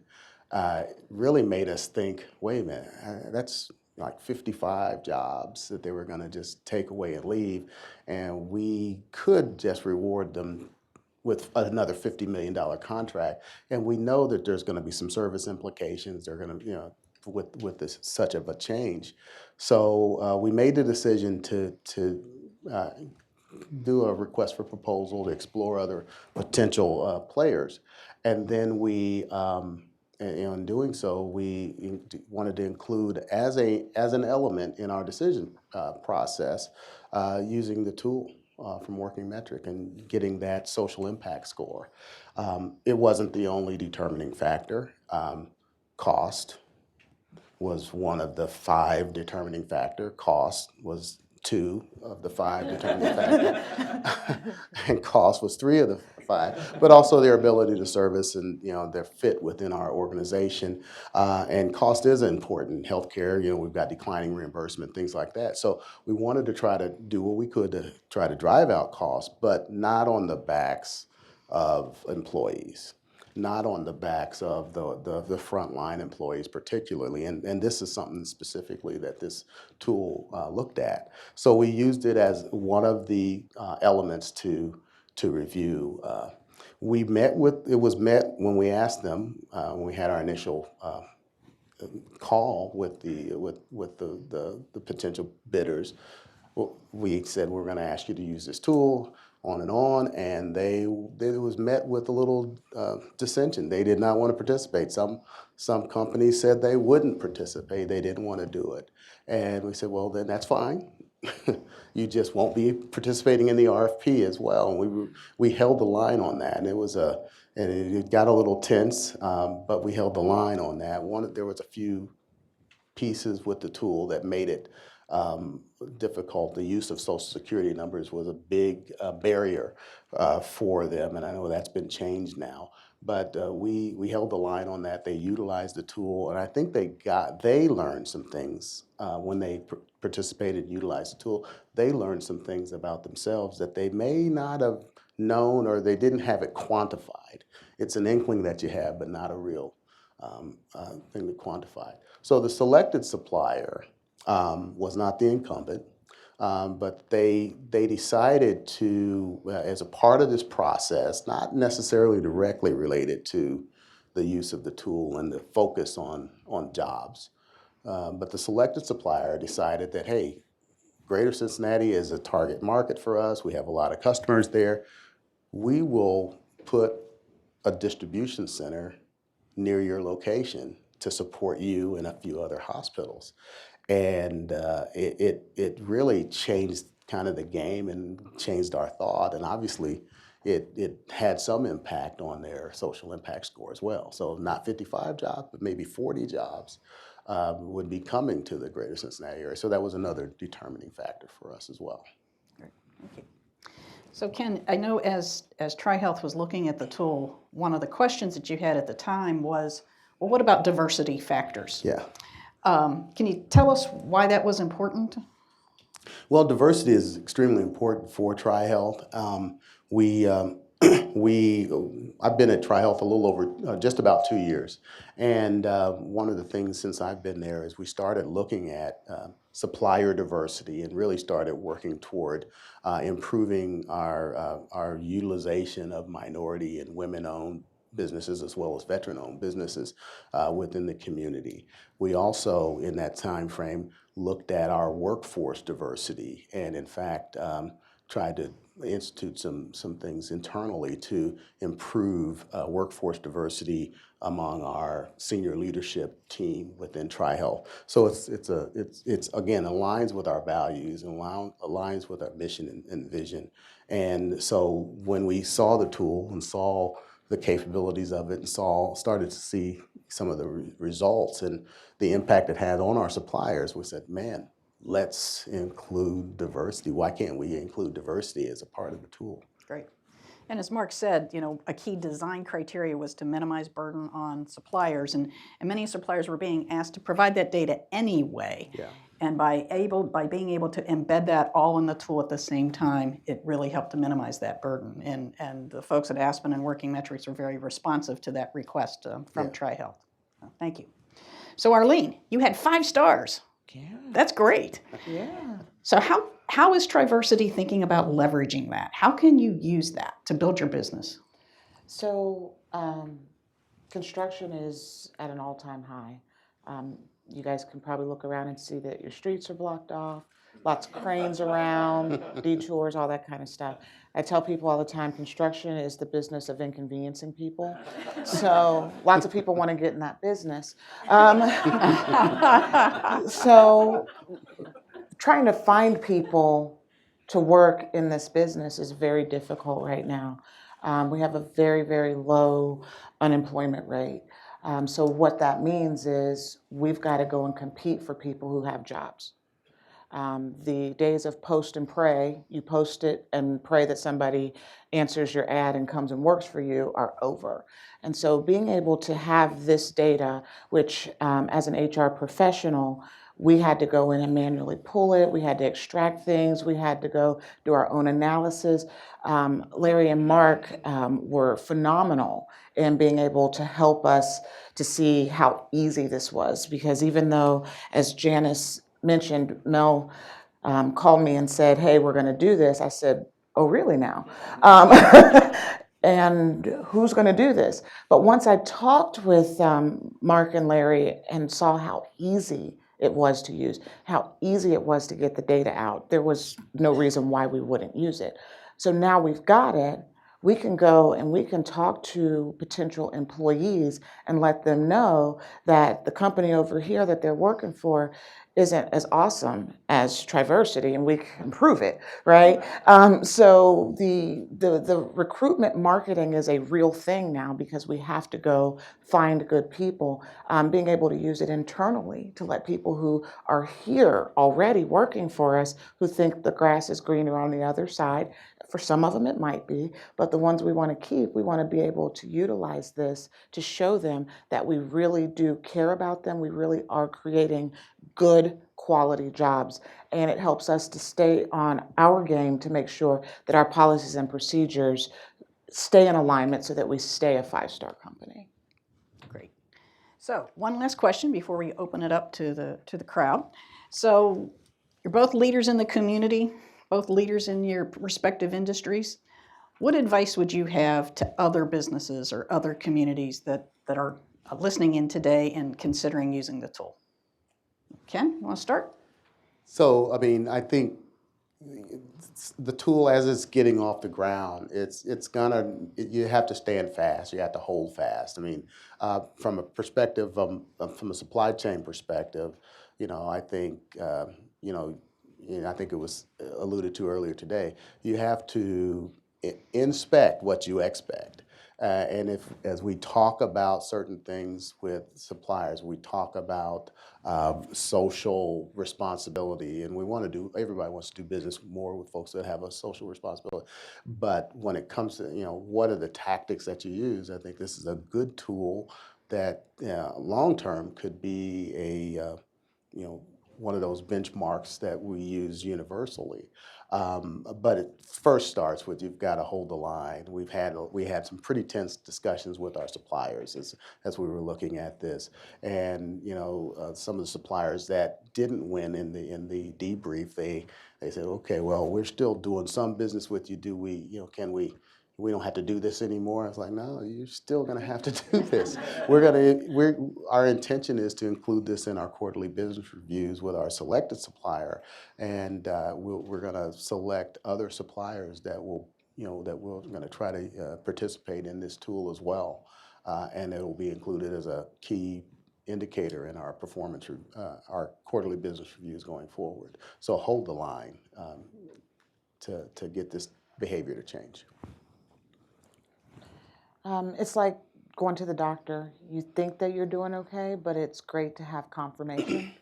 S7: Really made us think, wait a minute, that's like 55 jobs that they were going to just take away and leave, and we could just reward them with another $50 million contract. And we know that there's going to be some service implications. They're going to, with this such of a change. So we made the decision to do a request for proposal to explore other potential players. And then we, in doing so, we wanted to include as an element in our decision process using the tool from Working Metric and getting that social impact score. It wasn't the only determining factor. Cost was one of the 5 determining factor. Cost was 2 of the 5 determining factor. And cost was 3 of the quantified, but also their ability to service and, their fit within our organization. And cost is important. Healthcare, we've got declining reimbursement, things like that. So we wanted to try to do what we could to try to drive out costs, but not on the backs of employees, not on the backs of the frontline employees particularly. And this is something specifically that this tool looked at. So we used it as one of the elements to review. It was met when we asked them, when we had our initial call with the potential bidders. Well, we said we're going to ask you to use this tool, on, and they was met with a little dissension. They did not want to participate. Some companies said they wouldn't participate. They didn't want to do it, and we said, well, then that's fine. You just won't be participating in the RFP as well. And we held the line on that, and it got a little tense, but we held the line on that. There was a few pieces with the tool that made it difficult. The use of Social Security numbers was a big barrier for them, and I know that's been changed now. But we held the line on that. They utilized the tool, and I think they learned some things when they participated and utilized the tool. They learned some things about themselves that they may not have known, or they didn't have it quantified. It's an inkling that you have, but not a real thing to quantify. So the selected supplier was not the incumbent, but they decided to, as a part of this process, not necessarily directly related to the use of the tool and the focus on jobs, but the selected supplier decided that, hey, Greater Cincinnati is a target market for us. We have a lot of customers there. We will put a distribution center near your location to support you and a few other hospitals. And it really changed kind of the game and changed our thought. And obviously, it had some impact on their social impact score as well. So not 55 jobs, but maybe 40 jobs would be coming to the Greater Cincinnati area. So that was another determining factor for us as well.
S5: Great, thank you. So Ken, I know as TriHealth was looking at the tool, one of the questions that you had at the time was, well, what about diversity factors?
S7: Yeah.
S5: Can you tell us why that was important?
S7: Well, diversity is extremely important for TriHealth. I've been at TriHealth a little over just about 2 years, and one of the things since I've been there is we started looking at supplier diversity and really started working toward improving our utilization of minority and women-owned businesses as well as veteran-owned businesses within the community. We also, in that time frame, looked at our workforce diversity and, in fact, tried to institute some things internally to improve workforce diversity among our senior leadership team within TriHealth. So it's again aligns with our values and aligns with our mission and vision. And so when we saw the tool and saw the capabilities of it and started to see some of the results and the impact it had on our suppliers, we said, man, let's include diversity. Why can't we include diversity as a part of the tool?
S5: Great. And as Mark said, a key design criteria was to minimize burden on suppliers, and many suppliers were being asked to provide that data anyway.
S7: Yeah.
S5: And by being able to embed that all in the tool at the same time, it really helped to minimize that burden. And the folks at Aspen and Working Metrics were very responsive to that request from TriHealth. Thank you. So Arlene, you had 5 stars.
S6: Yeah.
S5: That's great.
S6: Yeah.
S5: So how is Triversity thinking about leveraging that? How can you use that to build your business?
S6: So construction is at an all-time high. You guys can probably look around and see that your streets are blocked off, lots of cranes around, detours, all that kind of stuff. I tell people all the time, construction is the business of inconveniencing people. So lots of people want to get in that business. So trying to find people to work in this business is very difficult right now. We have a very, very low unemployment rate. So what that means is we've got to go and compete for people who have jobs. The days of post and pray, you post it and pray that somebody answers your ad and comes and works for you, are over. And so being able to have this data, which as an HR professional, we had to go in and manually pull it. We had to extract things. We had to go do our own analysis. Larry and Mark were phenomenal in being able to help us to see how easy this was. Because even though, as Janice mentioned, Mel called me and said, "Hey, we're going to do this," I said, "Oh, really now? And who's going to do this?" But once I talked with Mark and Larry and saw how easy it was to use, how easy it was to get the data out, there was no reason why we wouldn't use it. So now we've got it, we can go and we can talk to potential employees and let them know that the company over here that they're working for isn't as awesome as Triversity, and we can prove it, right? So the recruitment marketing is a real thing now, because we have to go find good people. Being able to use it internally to let people who are here already working for us, who think the grass is greener on the other side. For some of them it might be, but the ones we want to keep, we want to be able to utilize this to show them that we really do care about them. We really are creating good quality jobs, and it helps us to stay on our game to make sure that our policies and procedures stay in alignment so that we stay a 5-star company.
S5: Great. So one last question before we open it up to the crowd. So you're both leaders in the community, both leaders in your respective industries. What advice would you have to other businesses or other communities that are listening in today and considering using the tool? Ken, you want to start?
S7: So, I mean, I think the tool, as it's getting off the ground, you have to stand fast. You have to hold fast. I mean, from a perspective, from a supply chain perspective, I think, I think it was alluded to earlier today. You have to inspect what you expect. And as we talk about certain things with suppliers, we talk about social responsibility, and everybody wants to do business more with folks that have a social responsibility. But when it comes to, what are the tactics that you use, I think this is a good tool that long-term could be one of those benchmarks that we use universally. But it first starts with, you've got to hold the line. We had some pretty tense discussions with our suppliers as we were looking at this, and some of the suppliers that didn't win in the debrief, they said, "Okay, well, we're still doing some business with you. Do we, can we don't have to do this anymore?" I was like, "No, you're still going to have to do this. Our intention is to include this in our quarterly business reviews with our selected supplier, and we're going to select other suppliers that we're going to try to participate in this tool as well, and it will be included as a key indicator in our performance, our quarterly business reviews going forward." So hold the line to get this behavior to change.
S6: It's like going to the doctor. You think that you're doing okay, but it's great to have confirmation.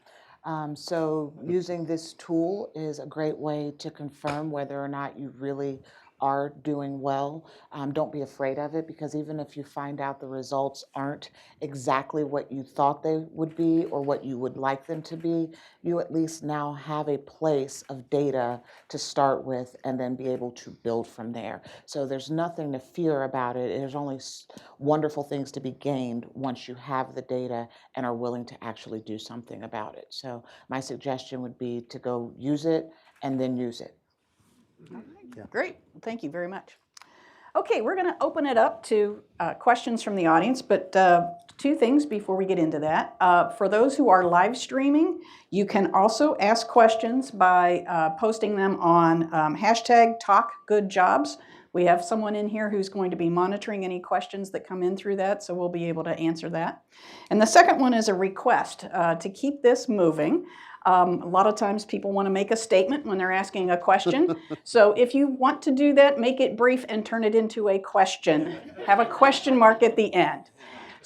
S6: So using this tool is a great way to confirm whether or not you really are doing well. Don't be afraid of it, because even if you find out the results aren't exactly what you thought they would be or what you would like them to be, you at least now have a place of data to start with and then be able to build from there. So there's nothing to fear about it. There's only wonderful things to be gained once you have the data and are willing to actually do something about it. So my suggestion would be to go use it and then use it.
S5: All right. Yeah. Great. Thank you very much. Okay, we're going to open it up to questions from the audience, but two things before we get into that. For those who are live streaming, you can also ask questions by posting them on hashtag #TalkGoodJobs. We have someone in here who's going to be monitoring any questions that come in through that, so we'll be able to answer that. And the second one is a request to keep this moving. A lot of times people want to make a statement when they're asking a question. So if you want to do that, make it brief and turn it into a question. Have a question mark at the end.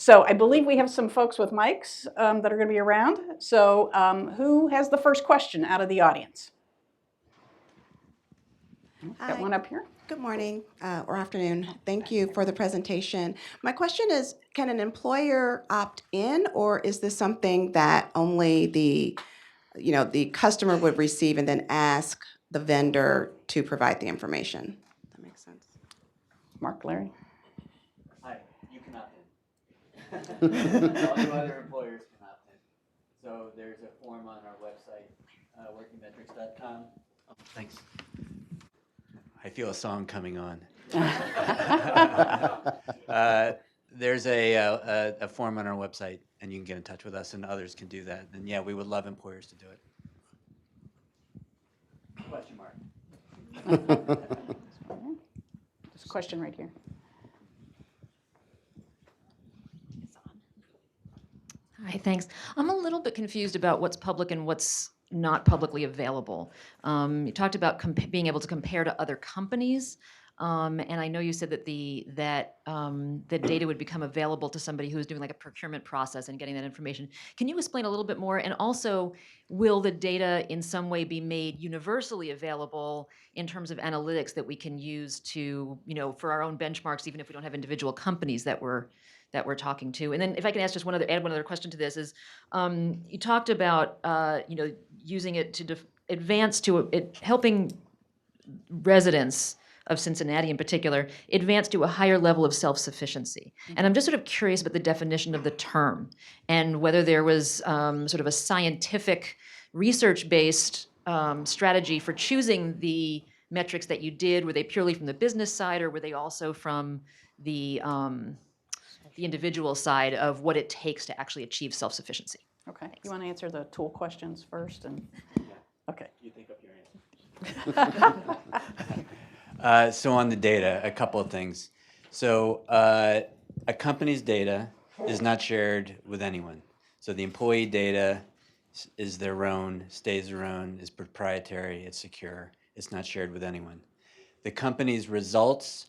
S5: So I believe we have some folks with mics that are going to be around. So who has the first question out of the audience? Got
S8: Hi,
S5: one up here.
S8: good morning or afternoon. Thank you for the presentation. My question is, can an employer opt in, or is this something that only the customer would receive and then ask the vendor to provide the information? That makes sense.
S5: Mark, Larry.
S4: Hi, you can opt in. No other employers can opt in. So there's a form on our website, workingmetrics.com. Oh, thanks. I feel a song coming on. There's a form on our website, and you can get in touch with us, and others can do that. And yeah, we would love employers to do it. Question mark.
S5: There's a question right here.
S9: Hi, thanks. I'm a little bit confused about what's public and what's not publicly available. You talked about being able to compare to other companies, and I know you said that the data would become available to somebody who's doing like a procurement process and getting that information. Can you explain a little bit more? And also, will the data in some way be made universally available in terms of analytics that we can use to, for our own benchmarks, even if we don't have individual companies that we're talking to? And then if I can ask just add one other question to this is, you talked about, using it to advance to helping residents of Cincinnati in particular advance to a higher level of self-sufficiency. And I'm just sort of curious about the definition of the term and whether there was sort of a scientific, research-based strategy for choosing the metrics that you did. Were they purely from the business side, or were they also from the individual side of what it takes to actually achieve self-sufficiency?
S5: Okay. You want to answer the tool questions first? Okay.
S4: You think up your answer. So on the data, a couple of things. So a company's data is not shared with anyone. So the employee data is their own, stays their own, is proprietary, it's secure, it's not shared with anyone. The company's results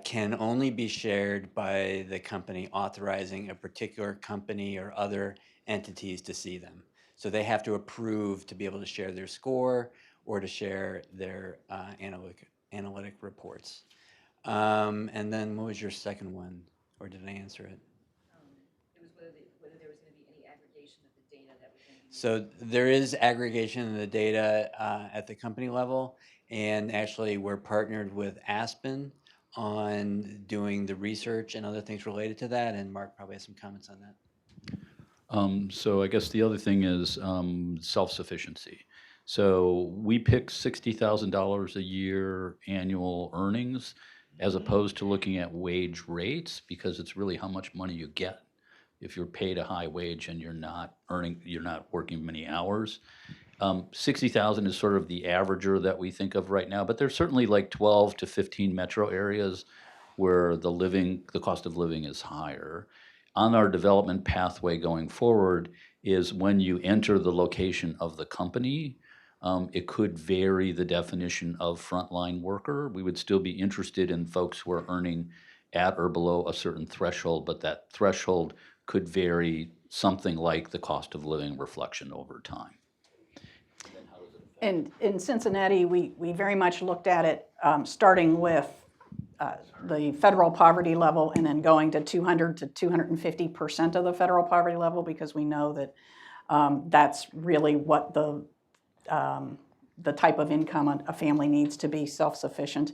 S4: can only be shared by the company authorizing a particular company or other entities to see them. So they have to approve to be able to share their score or to share their analytic reports. And then what was your second one? Or did I answer it?
S9: It was whether there was going to be any aggregation of the data that was going to be used.
S4: So there is aggregation of the data at the company level. And actually, we're partnered with Aspen on doing the research and other things related to that. And Mark probably has some comments on that.
S3: So I guess the other thing is self-sufficiency. So we pick $60,000 a year annual earnings as opposed to looking at wage rates, because it's really how much money you get if you're paid a high wage and you're not working many hours. 60,000 is sort of the averager that we think of right now, but there's certainly like 12 to 15 metro areas where the cost of living is higher. On our development pathway going forward is when you enter the location of the company, it could vary the definition of frontline worker. We would still be interested in folks who are earning at or below a certain threshold, but that threshold could vary something like the cost of living reflection over time.
S5: And in Cincinnati, we very much looked at it starting with the federal poverty level and then going to 200 to 250% of the federal poverty level, because we know that that's really what the type of income a family needs to be self-sufficient.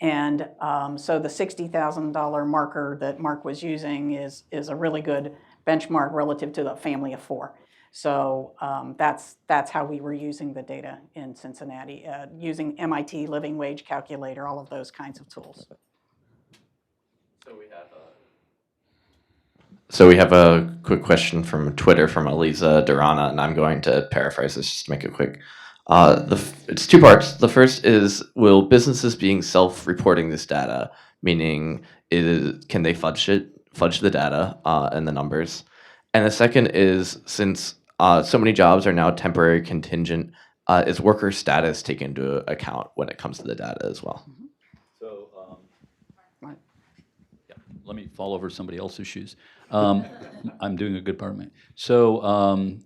S5: And so the $60,000 marker that Mark was using is a really good benchmark relative to the family of four. So that's how we were using the data in Cincinnati, using MIT Living Wage Calculator, all of those kinds of tools.
S10: So we have a quick question from Twitter from Eliza Durana, and I'm going to paraphrase this just to make it quick. It's two parts. The first is, will businesses being self-reporting this data, meaning can they fudge the data and the numbers? And the second is, since so many jobs are now temporary contingent, is worker status taken into account when it comes to the data as well?
S3: So, let me fall over somebody else's shoes. I'm doing a good part of me. So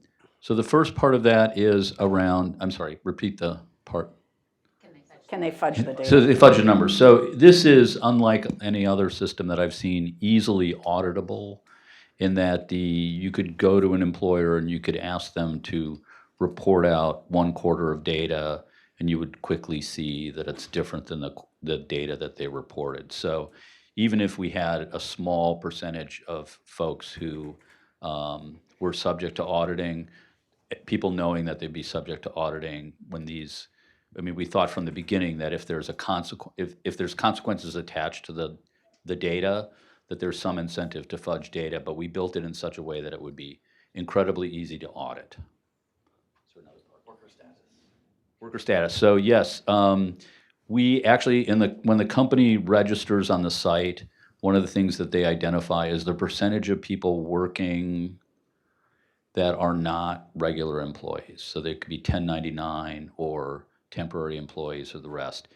S3: the first part of that is around, I'm sorry, repeat the part.
S5: Can they fudge the data?
S3: So they fudge the numbers. So this is unlike any other system that I've seen, easily auditable, in that you could go to an employer and you could ask them to report out 1/4 of data, and you would quickly see that it's different than the data that they reported. So even if we had a small percentage of folks who were subject to auditing, people knowing that they'd be subject to auditing when these, I mean, we thought from the beginning that if there's if there's consequences attached to the data, that there's some incentive to fudge data, but we built it in such a way that it would be incredibly easy to audit. So another part, worker status. Worker status. So yes, we actually, when the company registers on the site, one of the things that they identify is the percentage of people working that are not regular employees. So they could be 1099 or temporary employees or the rest.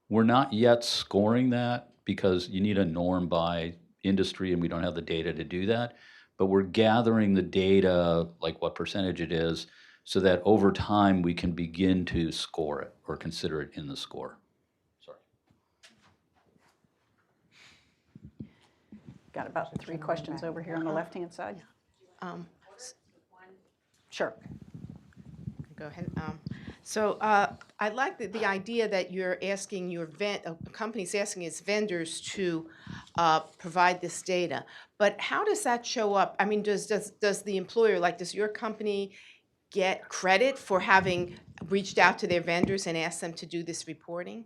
S3: We're not yet scoring that because you need a norm by industry and we don't have the data to do that. But we're gathering the data, like what percentage it is, so that over time we can begin to score it or consider it in the score. Sorry.
S5: Got about 3 questions over here on the left-hand side. Sure.
S11: Go ahead. I like the idea that you're asking your company's asking its vendors to provide this data. But how does that show up? I mean, does the employer, like, does your company get credit for having reached out to their vendors and asked them to do this reporting?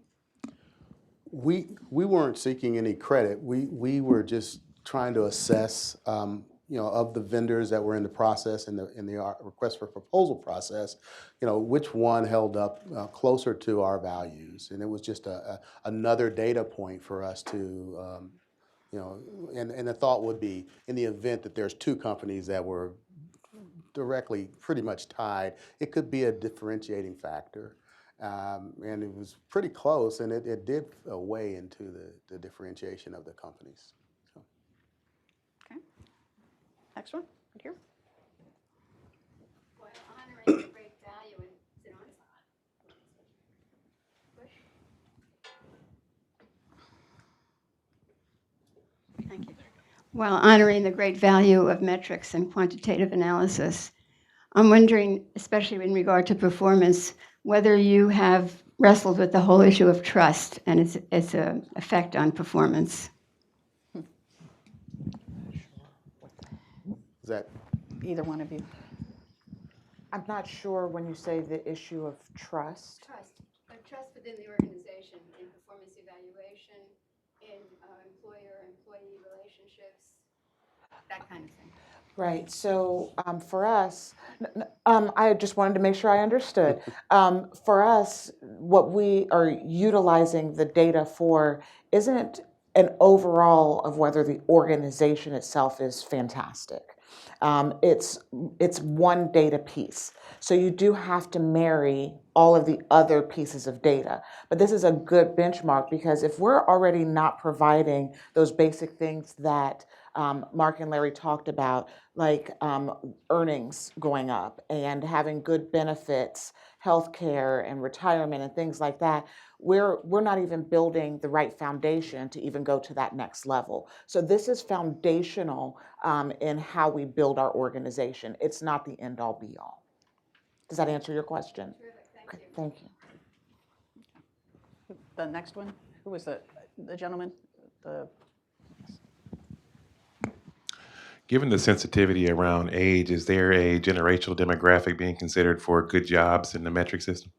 S7: We weren't seeking any credit. We were just trying to assess, of the vendors that were in the process, in the request for proposal process, which one held up closer to our values. And it was just another data point for us to, and the thought would be, in the event that there's 2 companies that were directly pretty much tied, it could be a differentiating factor. And it was pretty close, and it did weigh into the differentiation of the companies.
S5: Okay. Next one, right here.
S12: While honoring the great value and is it on? Thank you. While honoring the great value of metrics and quantitative analysis, I'm wondering, especially in regard to performance, whether you have wrestled with the whole issue of trust and its effect on performance.
S7: Is that?
S5: Either one of you.
S6: I'm not sure when you say the issue of trust.
S12: Trust within the organization in performance evaluation, in employer-employee relationships, that kind of thing.
S6: Right. So for us, I just wanted to make sure I understood. For us, what we are utilizing the data for isn't an overall of whether the organization itself is fantastic. It's one data piece. So you do have to marry all of the other pieces of data. But this is a good benchmark because if we're already not providing those basic things that Mark and Larry talked about, like earnings going up and having good benefits, healthcare and retirement and things like that, we're not even building the right foundation to even go to that next level. So this is foundational in how we build our organization. It's not the end all be all. Does that answer your question?
S12: Terrific, thank you.
S6: Thank you.
S5: The next one, who was the gentleman?
S13: Given the sensitivity around age, is there a generational demographic being considered for good jobs in the metric system?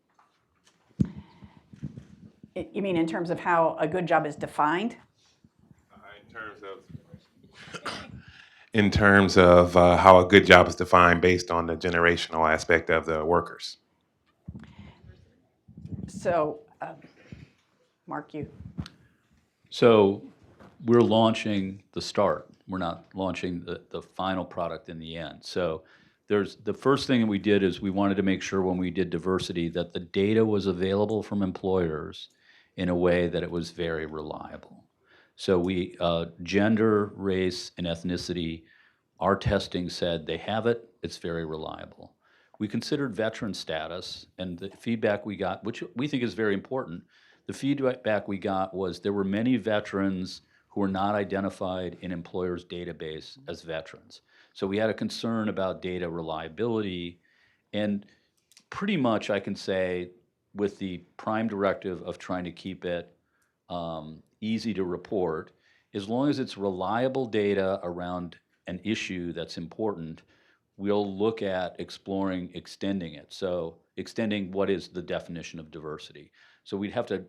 S5: You mean in terms of how a good job is defined?
S13: In terms of how a good job is defined based on the generational aspect of the workers.
S5: So, Mark, you.
S3: So we're launching the start. We're not launching the final product in the end. So the first thing that we did is we wanted to make sure when we did diversity that the data was available from employers in a way that it was very reliable. So we, gender, race, and ethnicity, our testing said they have it, it's very reliable. We considered veteran status, and the feedback we got, which we think is very important, the feedback we got was there were many veterans who were not identified in employers' database as veterans. So we had a concern about data reliability, and pretty much I can say with the prime directive of trying to keep it easy to report, as long as it's reliable data around an issue that's important, we'll look at exploring extending it. So extending what is the definition of diversity. So we'd have to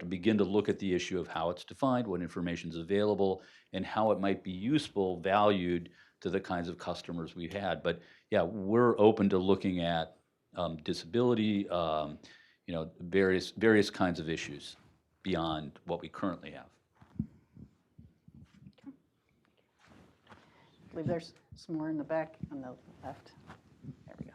S3: begin to look at the issue of how it's defined, what information is available, and how it might be useful, valued to the kinds of customers we had. But yeah, we're open to looking at disability, various kinds of issues beyond what we currently have.
S5: I believe there's some more in the back on the left. There we go.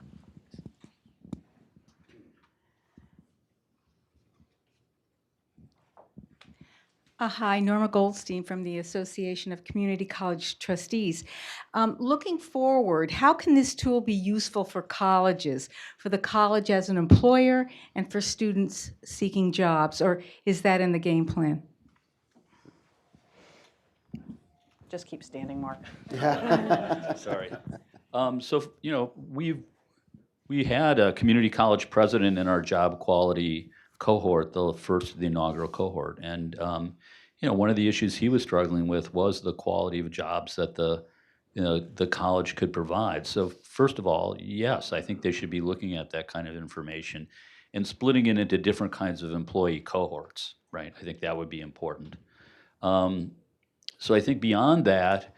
S14: Hi, Norma Goldstein from the Association of Community College Trustees. Looking forward, how can this tool be useful for colleges, for the college as an employer, and for students seeking jobs, or is that in the game plan?
S5: Just keep standing, Mark.
S3: Sorry. We had a community college president in our job quality cohort, the first of the inaugural cohort, and one of the issues he was struggling with was the quality of jobs that the college could provide. So first of all, yes, I think they should be looking at that kind of information and splitting it into different kinds of employee cohorts, right? I think that would be important. So I think beyond that,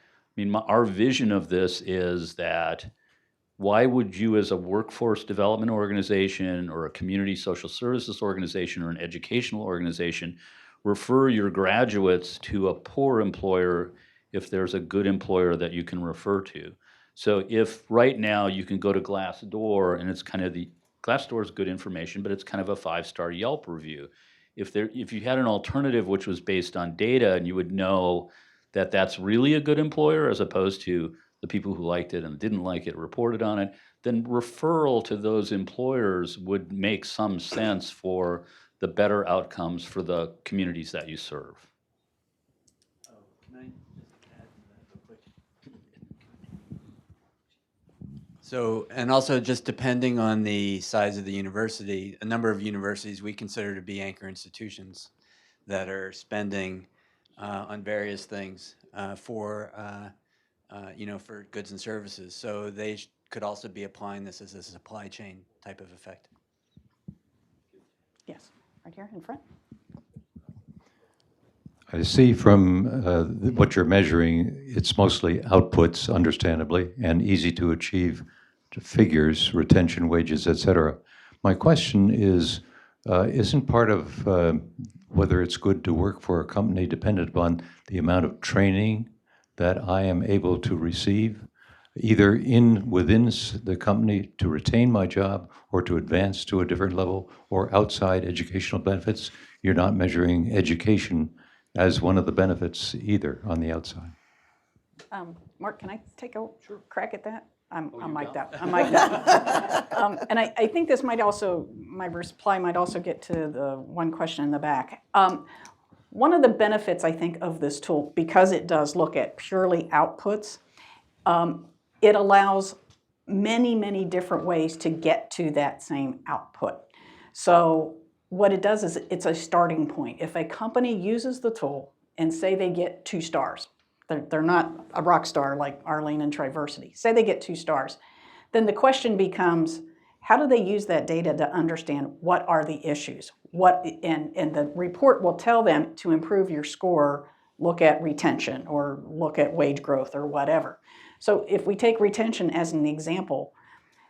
S3: our vision of this is that why would you as a workforce development organization or a community social services organization or an educational organization refer your graduates to a poor employer if there's a good employer that you can refer to? So if right now you can go to Glassdoor and it's kind of Glassdoor is good information, but it's kind of a 5-star Yelp review. If you had an alternative which was based on data and you would know that that's really a good employer as opposed to the people who liked it and didn't like it reported on it, then referral to those employers would make some sense for the better outcomes for the communities that you serve.
S4: Can I just add to that real quick? So, and also just depending on the size of the university, a number of universities we consider to be anchor institutions that are spending on various things for goods and services. So they could also be applying this as a supply chain type of effect.
S5: Yes, right here in front.
S15: I see from what you're measuring, it's mostly outputs, understandably, and easy to achieve figures, retention, wages, et cetera. My question is, isn't part of whether it's good to work for a company dependent upon the amount of training that I am able to receive, either within the company to retain my job or to advance to a different level, or outside educational benefits? You're not measuring education as one of the benefits either on the outside.
S5: Mark, can I take a crack at that? I'm mic'd up. I'm mic'd up. And I think this might also, my reply might also get to the one question in the back. One of the benefits, I think, of this tool, because it does look at purely outputs, it allows many, many different ways to get to that same output. So what it does is it's a starting point. If a company uses the tool and say they get 2 stars, they're not a rock star like Arlene and Triversity, say they get 2 stars, then the question becomes, how do they use that data to understand what are the issues? And the report will tell them to improve your score, look at retention or look at wage growth or whatever. So if we take retention as an example,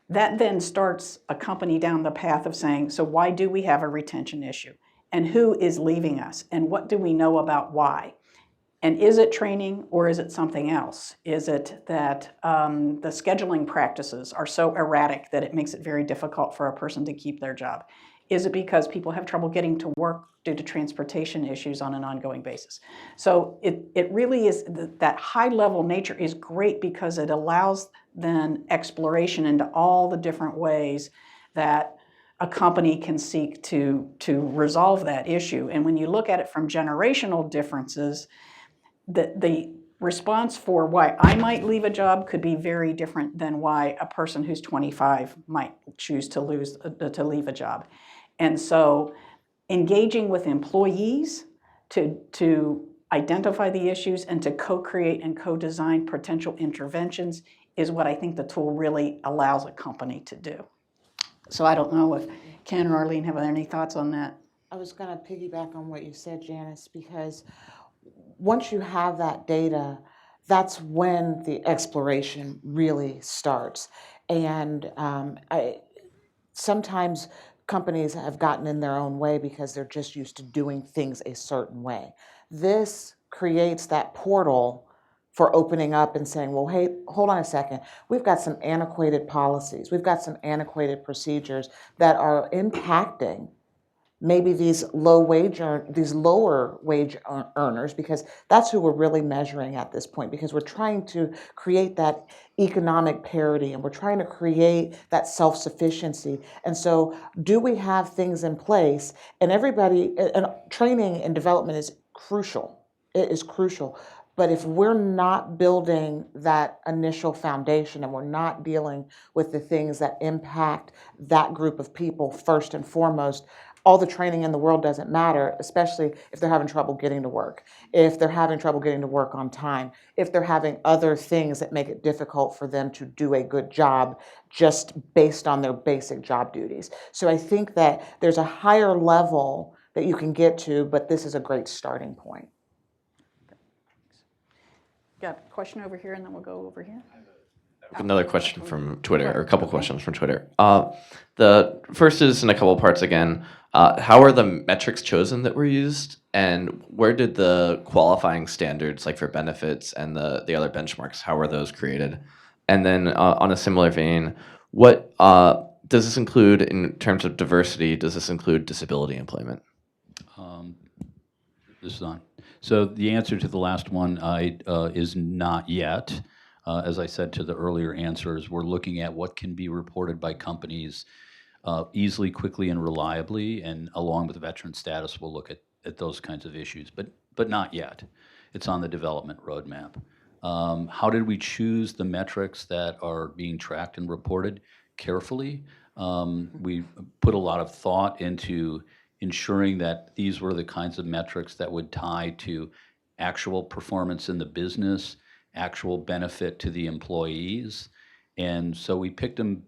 S5: that then starts a company down the path of saying, so why do we have a retention issue? And who is leaving us? And what do we know about why? And is it training or is it something else? Is it that the scheduling practices are so erratic that it makes it very difficult for a person to keep their job? Is it because people have trouble getting to work due to transportation issues on an ongoing basis? So it really is, that high-level nature is great because it allows then exploration into all the different ways that a company can seek to resolve that issue. And when you look at it from generational differences, the response for why I might leave a job could be very different than why a person who's 25 might choose to leave a job. And so engaging with employees to identify the issues and to co-create and co-design potential interventions is what I think the tool really allows a company to do. So I don't know if Ken or Arlene have any thoughts on that.
S6: I was going to piggyback on what you said, Janice, because once you have that data, that's when the exploration really starts. And sometimes companies have gotten in their own way because they're just used to doing things a certain way. This creates that portal for opening up and saying, well, hey, hold on a second. We've got some antiquated policies. We've got some antiquated procedures that are impacting maybe these lower wage earners, because that's who we're really measuring at this point, because we're trying to create that economic parity and we're trying to create that self-sufficiency. And so do we have things in place? And training and development is crucial. It is crucial. But if we're not building that initial foundation and we're not dealing with the things that impact that group of people first and foremost, all the training in the world doesn't matter, especially if they're having trouble getting to work, if they're having trouble getting to work on time, if they're having other things that make it difficult for them to do a good job just based on their basic job duties. So I think that there's a higher level that you can get to, but this is a great starting point.
S5: Got a question over here, and then we'll go over here.
S10: Another question from Twitter, or a couple questions from Twitter. The first is in a couple parts again. How are the metrics chosen that were used, and where did the qualifying standards, like for benefits and the other benchmarks, how were those created? And then on a similar vein, what does this include in terms of diversity? Does this include disability employment?
S3: This is on. So the answer to the last one is not yet. As I said to the earlier answers, we're looking at what can be reported by companies easily, quickly, and reliably, and along with veteran status, we'll look at those kinds of issues, but not yet. It's on the development roadmap. How did we choose the metrics that are being tracked and reported? Carefully. We put a lot of thought into ensuring that these were the kinds of metrics that would tie to actual performance in the business, actual benefit to the employees. And so we picked them,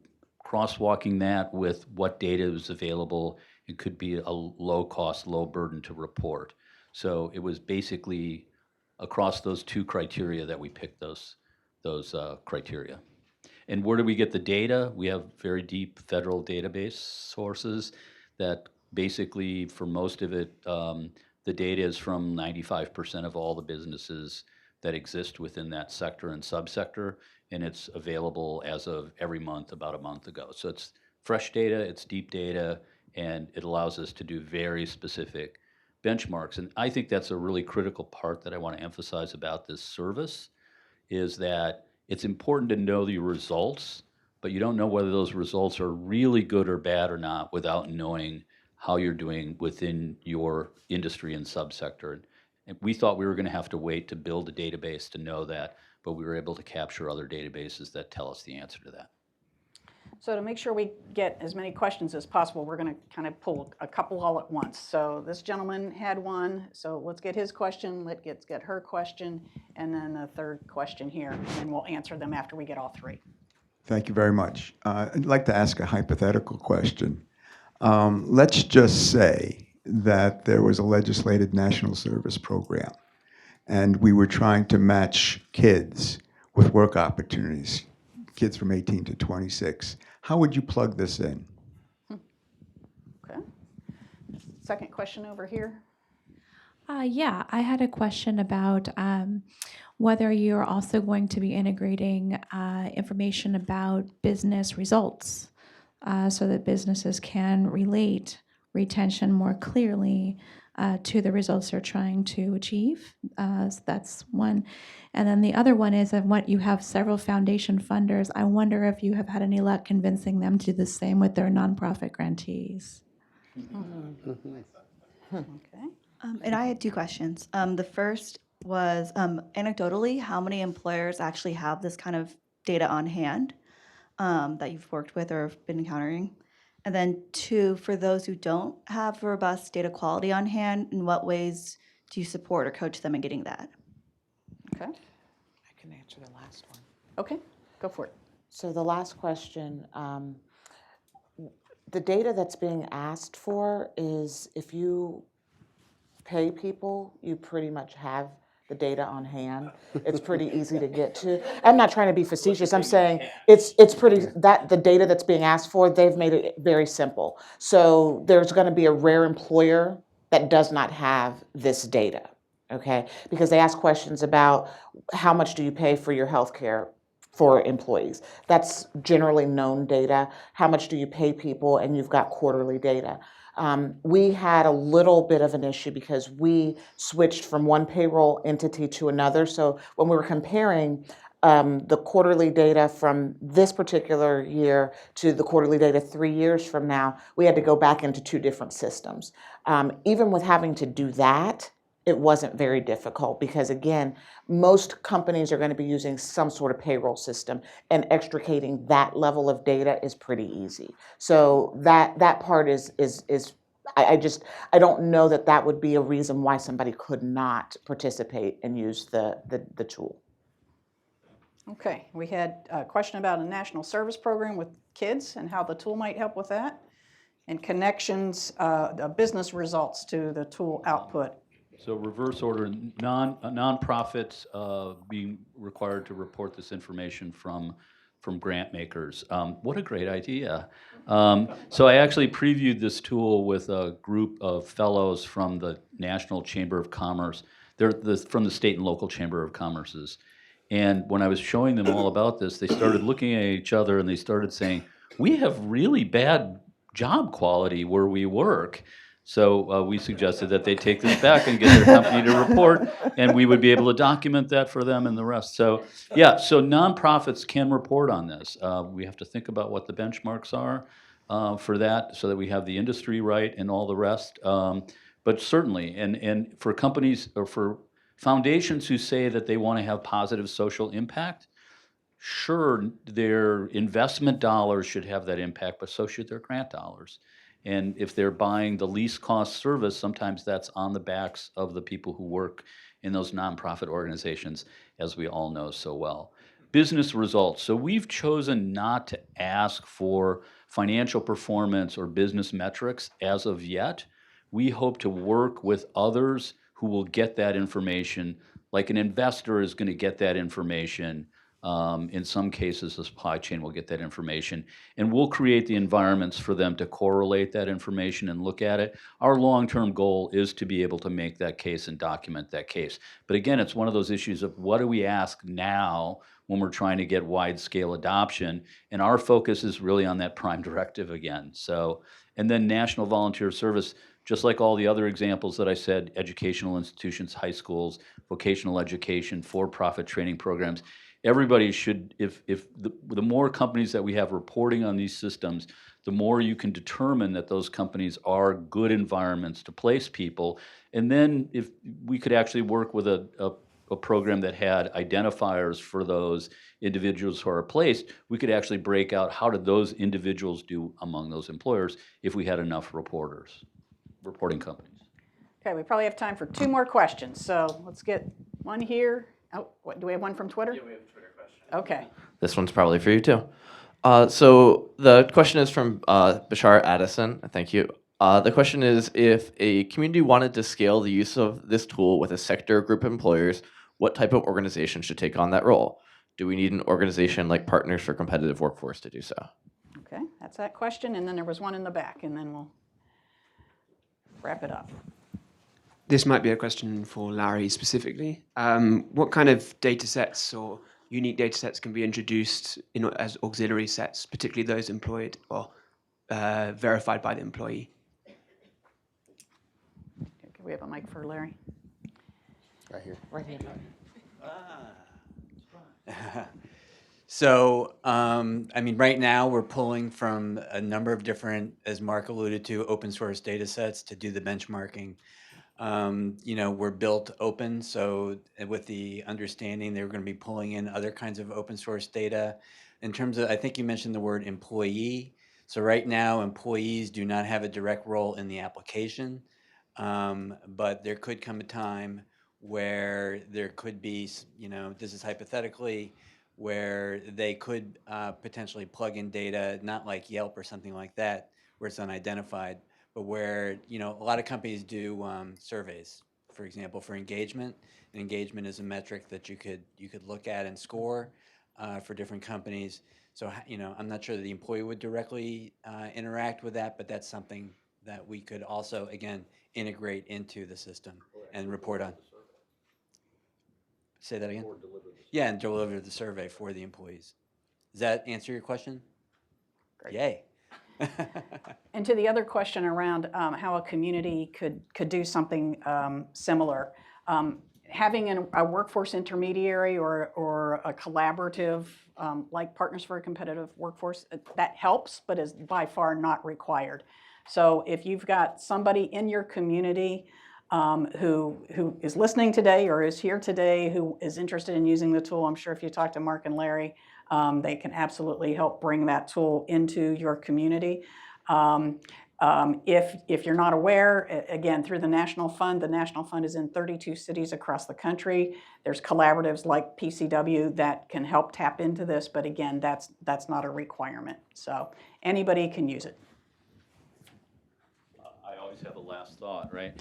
S3: crosswalking that with what data is available. It could be a low cost, low burden to report. So it was basically across those two criteria that we picked those criteria. And where do we get the data? We have very deep federal database sources that basically, for most of it, the data is from 95% of all the businesses that exist within that sector and subsector, and it's available as of every month, about a month ago. So it's fresh data, it's deep data, and it allows us to do very specific benchmarks. And I think that's a really critical part that I want to emphasize about this service, is that it's important to know the results, but you don't know whether those results are really good or bad or not without knowing how you're doing within your industry and subsector. And we thought we were going to have to wait to build a database to know that, but we were able to capture other databases that tell us the answer to that.
S5: So to make sure we get as many questions as possible, we're going to kind of pull a couple all at once. So this gentleman had one, so let's get his question, let's get her question, and then a third question here, and we'll answer them after we get all three.
S16: Thank you very much. I'd like to ask a hypothetical question. Let's just say that there was a legislated national service program, and we were trying to match kids with work opportunities, kids from 18 to 26. How would you plug this in?
S5: Okay. Second question over here.
S17: Yeah, I had a question about whether you're also going to be integrating information about business results so that businesses can relate retention more clearly to the results they're trying to achieve. So that's one. And then the other one is of what you have several foundation funders. I wonder if you have had any luck convincing them to do the same with their nonprofit grantees.
S5: Okay.
S18: And I had two questions. The first was anecdotally, how many employers actually have this kind of data on hand that you've worked with or have been encountering? And then two, for those who don't have robust data quality on hand, in what ways do you support or coach them in getting that?
S5: Okay.
S6: I can answer the last one.
S5: Okay, go for it.
S6: So the last question, the data that's being asked for is if you pay people, you pretty much have the data on hand. It's pretty easy to get to. I'm not trying to be facetious. I'm saying it's pretty, that the data that's being asked for, they've made it very simple. So there's going to be a rare employer that does not have this data, okay? Because they ask questions about how much do you pay for your health care for employees. That's generally known data. How much do you pay people? And you've got quarterly data. We had a little bit of an issue because we switched from one payroll entity to another. So when we were comparing the quarterly data from this particular year to the quarterly data 3 years from now, we had to go back into two different systems. Even with having to do that, it wasn't very difficult because, again, most companies are going to be using some sort of payroll system, and extricating that level of data is pretty easy. So that part is I don't know that that would be a reason why somebody could not participate and use the tool.
S5: Okay, we had a question about a national service program with kids and how the tool might help with that, and connections, business results to the tool output.
S3: So reverse order, nonprofits being required to report this information from grant makers. What a great idea. So I actually previewed this tool with a group of fellows from the National Chamber of Commerce. They're from the state and local Chamber of Commerces. And when I was showing them all about this, they started looking at each other and they started saying, we have really bad job quality where we work. So we suggested that they take this back and get their company to report, and we would be able to document that for them and the rest. So yeah, so nonprofits can report on this. We have to think about what the benchmarks are for that so that we have the industry right and all the rest. But certainly, and for companies or for foundations who say that they want to have positive social impact, sure, their investment dollars should have that impact, but so should their grant dollars. And if they're buying the least cost service, sometimes that's on the backs of the people who work in those nonprofit organizations, as we all know so well. Business results. So we've chosen not to ask for financial performance or business metrics as of yet. We hope to work with others who will get that information, like an investor is going to get that information. In some cases, the supply chain will get that information, and we'll create the environments for them to correlate that information and look at it. Our long-term goal is to be able to make that case and document that case. But again, it's one of those issues of what do we ask now when we're trying to get wide-scale adoption, and our focus is really on that prime directive again. So, and then National Volunteer Service, just like all the other examples that I said, educational institutions, high schools, vocational education, for-profit training programs, everybody should, if the more companies that we have reporting on these systems, the more you can determine that those companies are good environments to place people. And then if we could actually work with a program that had identifiers for those individuals who are placed, we could actually break out how did those individuals do among those employers if we had enough reporting companies.
S5: Okay, we probably have time for two more questions. So let's get one here. Oh, what, do we have one from Twitter?
S10: Yeah, we have a Twitter question.
S5: Okay.
S10: This one's probably for you too. So the question is from Bashar Addison. Thank you. The question is, if a community wanted to scale the use of this tool with a sector group of employers, what type of organization should take on that role? Do we need an organization like Partners for Competitive Workforce to do so?
S5: Okay, that's that question. And then there was one in the back, and then we'll wrap it up.
S19: This might be a question for Larry specifically. What kind of data sets or unique data sets can be introduced as auxiliary sets, particularly those employed or verified by the employee?
S5: we have a mic for Larry?
S7: Right here.
S6: Right here.
S4: So, I mean, right now we're pulling from a number of different, as Mark alluded to, open source data sets to do the benchmarking. We're built open, so with the understanding they're going to be pulling in other kinds of open source data. In terms of, I think you mentioned the word employee. So right now, employees do not have a direct role in the application, but there could come a time where there could be, this is hypothetically, where they could potentially plug in data, not like Yelp or something like that, where it's unidentified, but where, a lot of companies do surveys, for example, for engagement. And engagement is a metric that you could look at and score for different companies. So, I'm not sure that the employee would directly interact with that, but that's something that we could also, again, integrate into the system and report on. Say that again? Yeah, and deliver the survey for the employees. Does that answer your question?
S5: Great.
S4: Yay.
S5: And to the other question around how a community could do something similar, having a workforce intermediary or a collaborative like Partners for a Competitive Workforce, that helps, but is by far not required. So if you've got somebody in your community who is listening today or is here today who is interested in using the tool, I'm sure if you talk to Mark and Larry, they can absolutely help bring that tool into your community. If you're not aware, again, through the National Fund is in 32 cities across the country. There's collaboratives like PCW that can help tap into this, but again, that's not a requirement. So anybody can use it.
S3: I always have a last thought, right?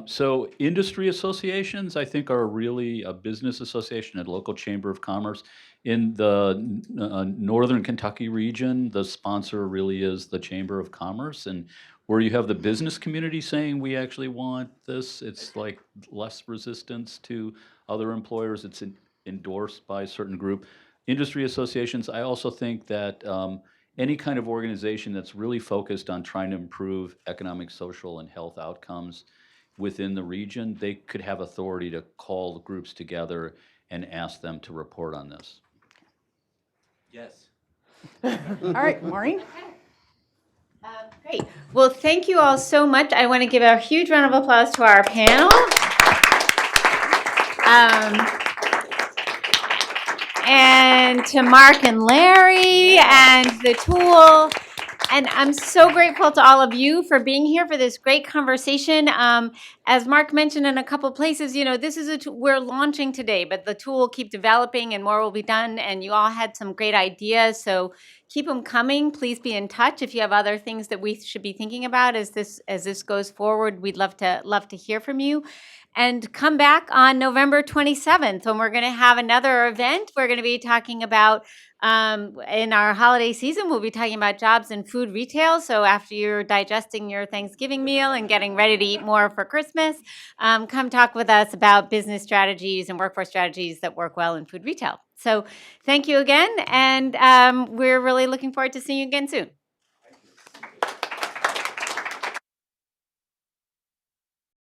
S3: So industry associations, I think, are really a business association and local chamber of commerce. In the northern Kentucky region, the sponsor really is the Chamber of Commerce. And where you have the business community saying, we actually want this, it's like less resistance to other employers. It's endorsed by a certain group. Industry associations, I also think that any kind of organization that's really focused on trying to improve economic, social, and health outcomes within the region, they could have authority to call the groups together and ask them to report on this.
S4: Yes.
S5: All right, Maureen?
S1: Great. Well, thank you all so much. I want to give a huge round of applause to our panel. And to Mark and Larry and the tool. And I'm so grateful to all of you for being here for this great conversation. As Mark mentioned in a couple places, this is we're launching today, but the tool will keep developing and more will be done. And you all had some great ideas, so keep them coming. Please be in touch if you have other things that we should be thinking about as this goes forward. We'd love to hear from you. And come back on November 27th when we're going to have another event. We're going to be talking about, in our holiday season, we'll be talking about jobs in food retail. So after you're digesting your Thanksgiving meal and getting ready to eat more for Christmas, come talk with us about business strategies and workforce strategies that work well in food retail. So thank you again. And we're really looking forward to seeing you again soon.